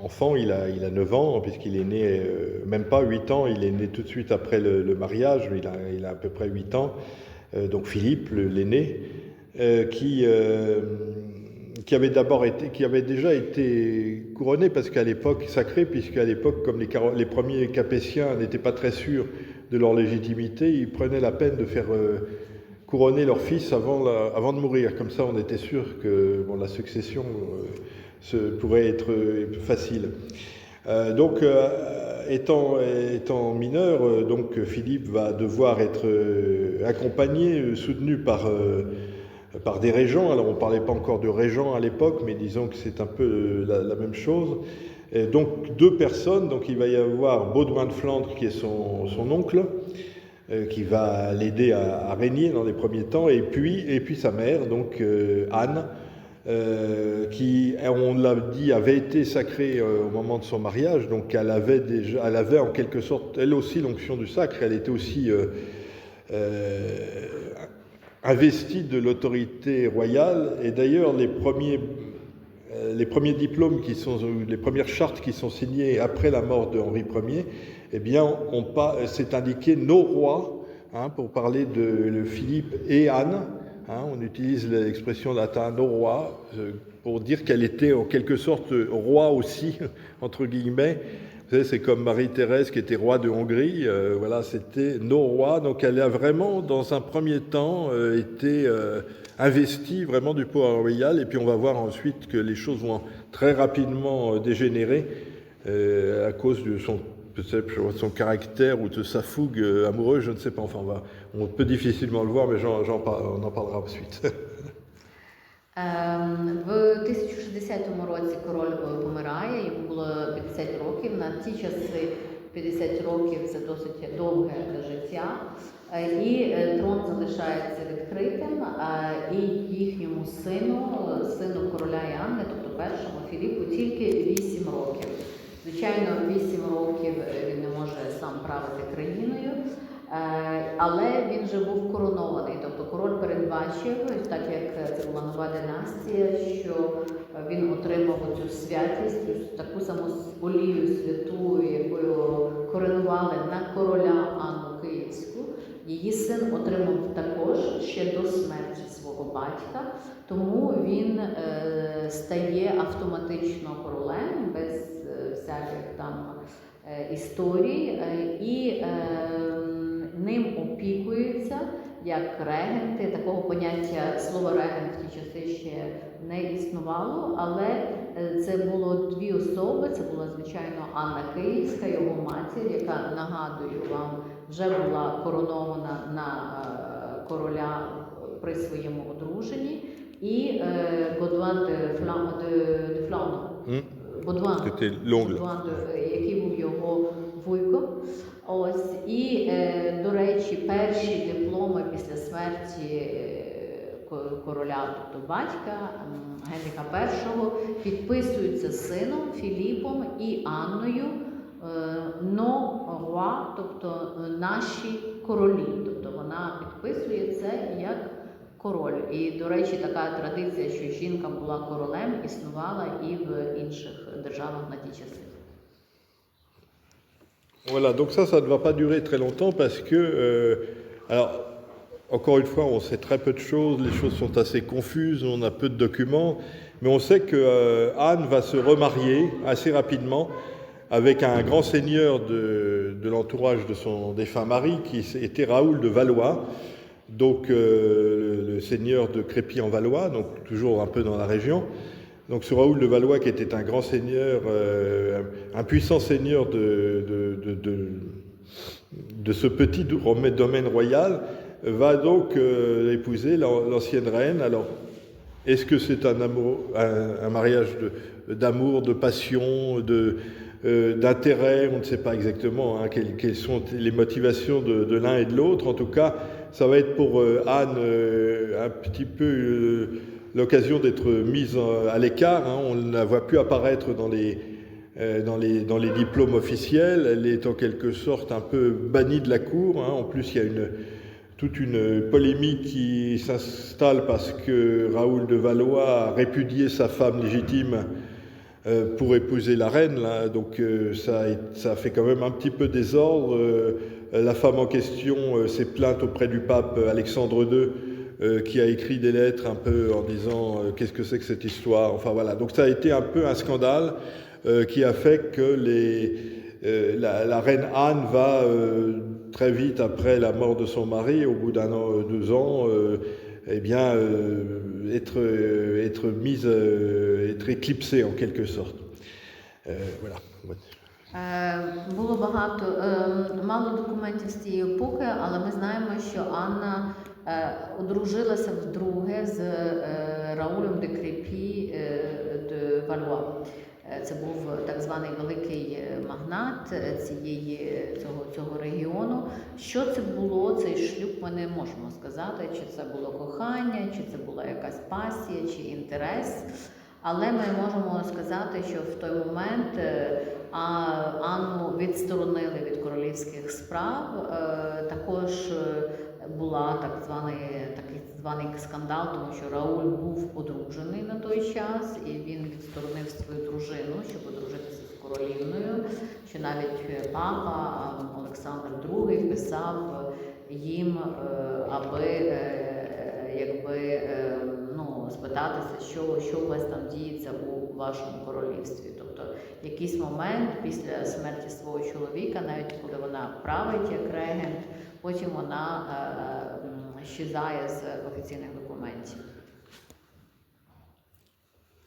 enfant, il a 9 ans, puisqu'il est né, même pas 8 ans, il est né tout de suite après le mariage, il a à peu près 8 ans, donc Philippe, l'aîné, qui avait déjà été couronné, parce qu'à l'époque sacrée, puisqu'à l'époque, comme les premiers Capétiens n'étaient pas très sûrs de leur légitimité, ils prenaient la peine de faire couronner leur fils avant de mourir. Comme ça, on était sûr que la succession pourrait être facile. Donc, étant mineur, donc Philippe va devoir être accompagné, soutenu par des régents. Alors on ne parlait pas encore de régents à l'époque, mais disons que c'est un peu la même chose. Et donc 2 personnes, donc il va y avoir Baudouin de Flandre qui est son oncle, qui va l'aider à régner dans les premiers temps, et puis sa mère, donc Anne, qui, on l'a dit, avait été sacrée au moment de son mariage, donc elle avait en quelque sorte elle aussi l'onction du sacre, elle était aussi investie de l'autorité royale, et d'ailleurs les premiers diplômes les premières chartes qui sont signées après la mort de Henri Ier, eh bien, c'est indiqué nos rois, pour parler de Philippe et Anne, on utilise l'expression latine nos rois, pour dire qu'elle était en quelque sorte roi aussi, entre guillemets. Vous savez, c'est comme Marie-Thérèse qui était roi de Hongrie, voilà, c'était nos rois, donc elle a vraiment, dans un premier temps, été investie vraiment du pouvoir royal, et puis on va voir ensuite que les choses vont très rapidement dégénérer à cause de son caractère ou de sa fougue amoureuse, je ne sais pas, enfin on peut difficilement le voir, mais on en parlera ensuite. В 1060 році король помирає, йому було 50 років. На ті часи 50 років – це досить довге життя. І трон залишається відкритим, і їхньому сину короля і Анни, тобто першому Філіпу, тільки 8 років. Звичайно, 8 років він не може сам правити країною. Але він же був коронований, тобто король передбачив, так як це була нова династія, що він отримав цю святість, таку саму олію святу, якою коронували на короля Анну Київську. Її син отримав також ще до смерті свого батька, тому він стає автоматично королем, без всяких там історій, і ним опікуються як регенти. Такого поняття слова регент в ті часи ще не існувало, але це було дві особи. Це була, звичайно, Анна Київська, його матір, яка, нагадую вам, вже була коронована на короля при своєму одруженні, і Бодуан де Фландр, який був його вуйком. Ось, і, до речі, перші дипломи після смерті короля, тобто батька Генріха І, підписуються сином Філіпом і Анною «но-руа», тобто «наші королі». Тобто вона підписує це як король. І, до речі, така традиція, що жінка була королем, існувала і в інших державах на ті часи. Voilà, donc ça ne va pas durer très longtemps parce que, alors, encore une fois, on sait très peu de choses, les choses sont assez confuses, on a peu de documents, mais on sait que Anne va se remarier assez rapidement avec un grand seigneur de l'entourage de son défunt mari, qui était Raoul de Valois, donc le seigneur de Crépy en Valois, donc toujours un peu dans la région. Donc ce Raoul de Valois, qui était un grand seigneur, un puissant seigneur de ce petit domaine royal, va donc épouser l'ancienne reine. Alors, est-ce que c'est un mariage d'amour, de passion, d'intérêt? On ne sait pas exactement quelles sont les motivations de l'un et de l'autre. En tout cas, ça va être pour Anne un petit peu l'occasion d'être mise à l'écart. On ne la voit plus apparaître dans les diplômes officiels. Elle est en quelque sorte un peu bannie de la cour. En plus, il y a toute une polémique qui s'installe parce que Raoul de Valois a répudié sa femme légitime pour épouser la reine. Donc ça fait quand même un petit peu désordre. La femme en question s'est plainte auprès du pape Alexandre II, qui a écrit des lettres un peu en disant qu'est-ce que c'est que cette histoire. Enfin voilà, donc ça a été un peu un scandale qui a fait que la reine Anne va très vite après la mort de son mari, au bout d'un an, 2 ans, être mise, être éclipsée en quelque sorte. Voilà. Було мало документів з тієї епохи, але ми знаємо, що Анна одружилася вдруге з Раулем де Крепі де Валуа. Це був так званий великий магнат цього регіону. Що це було, цей шлюб, ми не можемо сказати, чи це було кохання, чи це була якась пасія, чи інтерес. Але ми можемо сказати, що в той момент Анну відсторонили від королівських справ. Також була такий званий скандал, тому що Рауль був одружений на той час, і він відсторонив свою дружину, щоб одружитися з королівною, що навіть папа Олександр II писав їм, аби спитатися, що у вас там діється у вашому королівстві. Тобто в якийсь момент після смерті свого чоловіка, навіть коли вона править як регент, потім вона щезає з офіційних документів.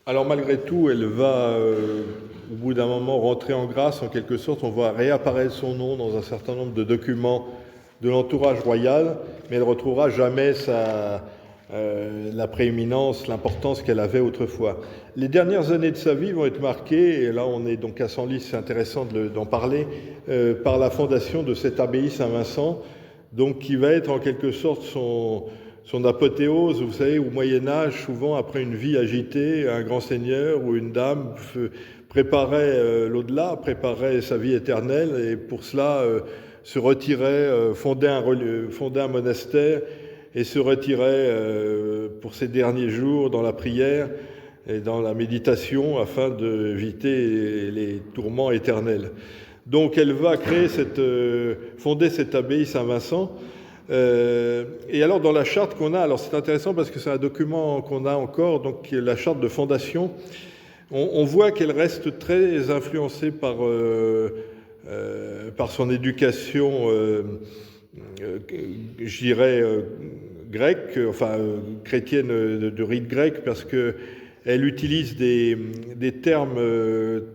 Alors malgré tout, elle va, au bout d'un moment, rentrer en grâce, en quelque sorte. On voit réapparaître son nom dans un certain nombre de documents de l'entourage royal, mais elle ne retrouvera jamais la prééminence, l'importance qu'elle avait autrefois. Les dernières années de sa vie vont être marquées, et là on est donc à Senlis, c'est intéressant d'en parler, par la fondation de cette abbaye Saint-Vincent, donc qui va être en quelque sorte son apothéose. Vous savez, au Moyen-Âge, souvent après une vie agitée, un grand seigneur ou une dame préparait l'au-delà, préparait sa vie éternelle, et pour cela se retirait, fondait un monastère et se retirait pour ses derniers jours dans la prière et dans la méditation afin d'éviter les tourments éternels. Donc elle va fonder cette abbaye Saint-Vincent. Et alors dans la charte qu'on a, alors c'est intéressant parce que c'est un document qu'on a encore, donc qui est la charte de fondation, on voit qu'elle reste très influencée par son éducation, je dirais, grecque, enfin chrétienne de rite grec, parce que elle utilise des termes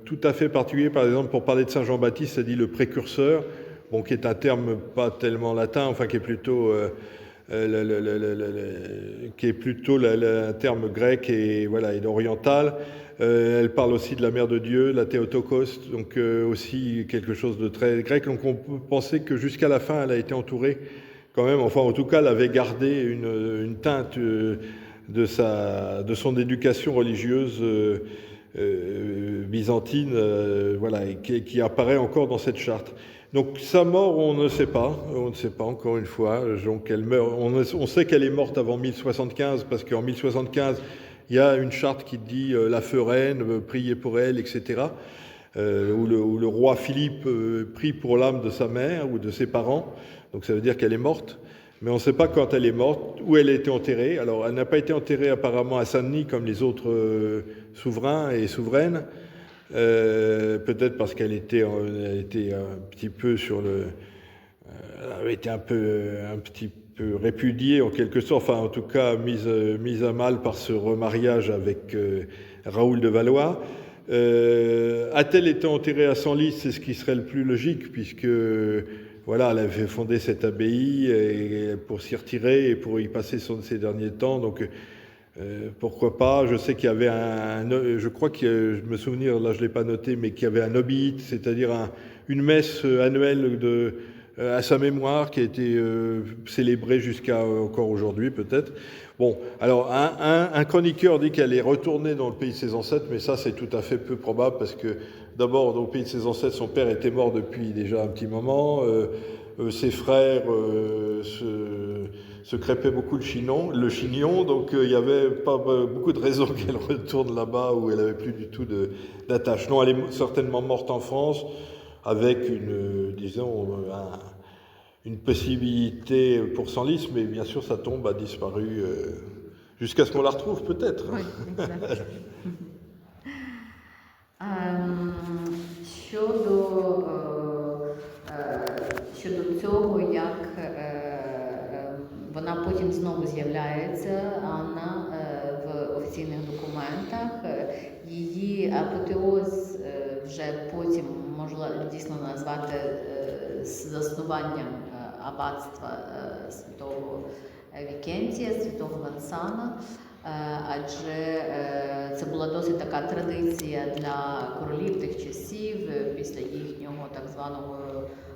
tout à fait particuliers. Par exemple, pour parler de Saint Jean-Baptiste, elle dit le précurseur, bon, qui est un terme pas tellement latin, enfin qui est plutôt un terme grec et voilà, et oriental. Elle parle aussi de la Mère de Dieu, la Théotokos, donc aussi quelque chose de très grec. Donc on peut penser que jusqu'à la fin, elle a été entourée quand même, enfin en tout cas, elle avait gardé une teinte de son éducation religieuse byzantine, voilà, et qui apparaît encore dans cette charte. Donc sa mort, on ne sait pas encore une fois. Donc elle meurt. On sait qu'elle est morte avant 1075 parce qu'en 1075 il y a une charte qui dit la foraine, priez pour elle, etc. Où le roi Philippe prie pour l'âme de sa mère ou de ses parents. Donc ça veut dire qu'elle est morte. Mais on ne sait pas quand elle est morte, où elle a été enterrée. Alors elle n'a pas été enterrée apparemment à Saint-Denis comme les autres souverains et souveraines. Peut-être parce qu'elle était un petit peu elle avait été un petit peu répudiée en quelque sorte, enfin en tout cas mise à mal par ce remariage avec Raoul de Valois. A-t-elle été enterrée à Senlis? C'est ce qui serait le plus logique, puisque voilà, elle avait fondé cette abbaye pour s'y retirer et pour y passer ses derniers temps. Donc pourquoi pas? Je sais qu'il y avait je crois que je me souviens, là je l'ai pas noté, mais qu'il y avait un obit, c'est-à-dire une messe annuelle à sa mémoire qui a été célébrée jusqu'à encore aujourd'hui peut-être. Bon, alors un chroniqueur dit qu'elle est retournée dans le pays de ses ancêtres, mais ça c'est tout à fait peu probable parce que d'abord dans le pays de ses ancêtres, son père était mort depuis déjà un petit moment, ses frères se crêpaient beaucoup le chignon, donc il n'y avait pas beaucoup de raisons qu'elle retourne là-bas où elle n'avait plus du tout d'attache. Non, elle est certainement morte en France avec une possibilité pour Senlis, mais bien sûr sa tombe a disparu jusqu'à ce qu'on la retrouve peut-être. Oui, exactly. Щодо цього, як вона потім знову з'являється, Анна, в офіційних документах. Її апотеоз вже потім можна дійсно назвати заснуванням аббатства святого Вікентія, святого Вансана, адже це була досить така традиція для королів тих часів, після їхнього так званого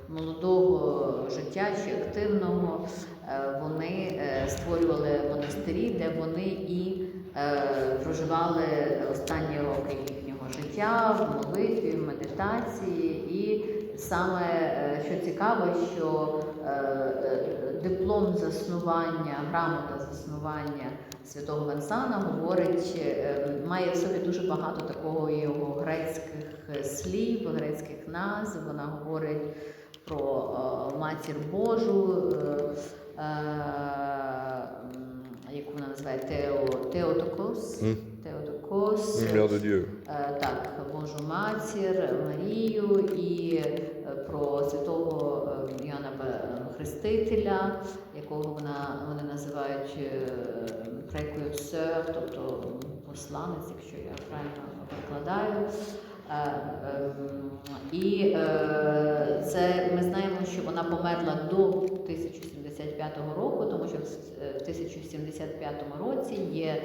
молодого життя чи активного, вони створювали монастирі, де вони і проживали останні роки їхнього життя в молитві, в медитації. І саме, що цікаво, що диплом заснування, грамота заснування святого Вансана говорить, має в собі дуже багато такого його грецьких слів, грецьких назв. Вона говорить про Матір Божу, яку вона називає Теотокос. Теотокос, Mère de Dieu. Так, Божу Матір, Марію, і про святого Йоанна Хрестителя, якого вони називають прекурсор, тобто посланець, якщо я правильно перекладаю. І це ми знаємо, що вона померла до 1075 року, тому що в 1075 році є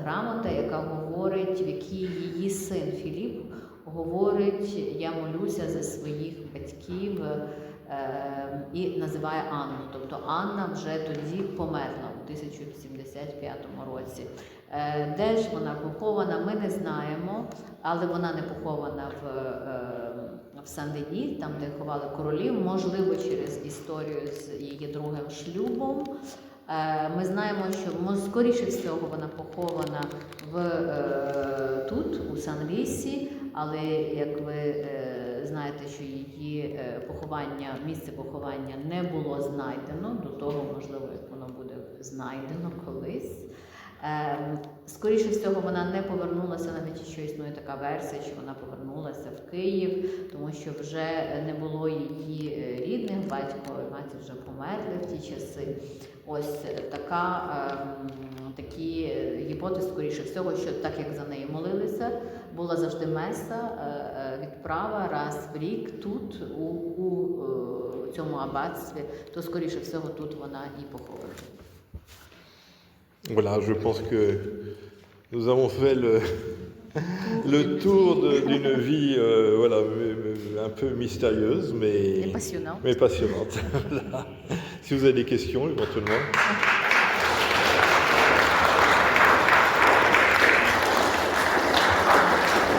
грамота, яка говорить, в якій її син Філіп говорить: я молюся за своїх батьків, і називає Анну. Тобто Анна вже тоді померла у 1075 році. Де ж вона похована, ми не знаємо, але вона не похована в Сен-Дені, там, де ховали королів, можливо, через історію з її другим шлюбом. Ми знаємо, що скоріше всього вона похована тут, у Сан-Лісі, але як ви знаєте, що її місце поховання не було знайдено, до того, можливо, як воно буде знайдено колись. Скоріше всього, вона не повернулася, навіть що існує така версія, що вона повернулася в Київ, тому що вже не було її рідних, батько і мати вже померли в ті часи. Ось такі гіпотези, скоріше всього, що так як за неї молилися, була завжди меса, відправа раз в рік тут, у цьому аббатстві, то скоріше всього тут вона і похована. Voilà, je pense que nous avons fait le tour d'une vie voilà, un peu mystérieuse, mais passionnante. Voilà. Si vous avez des questions, éventuellement.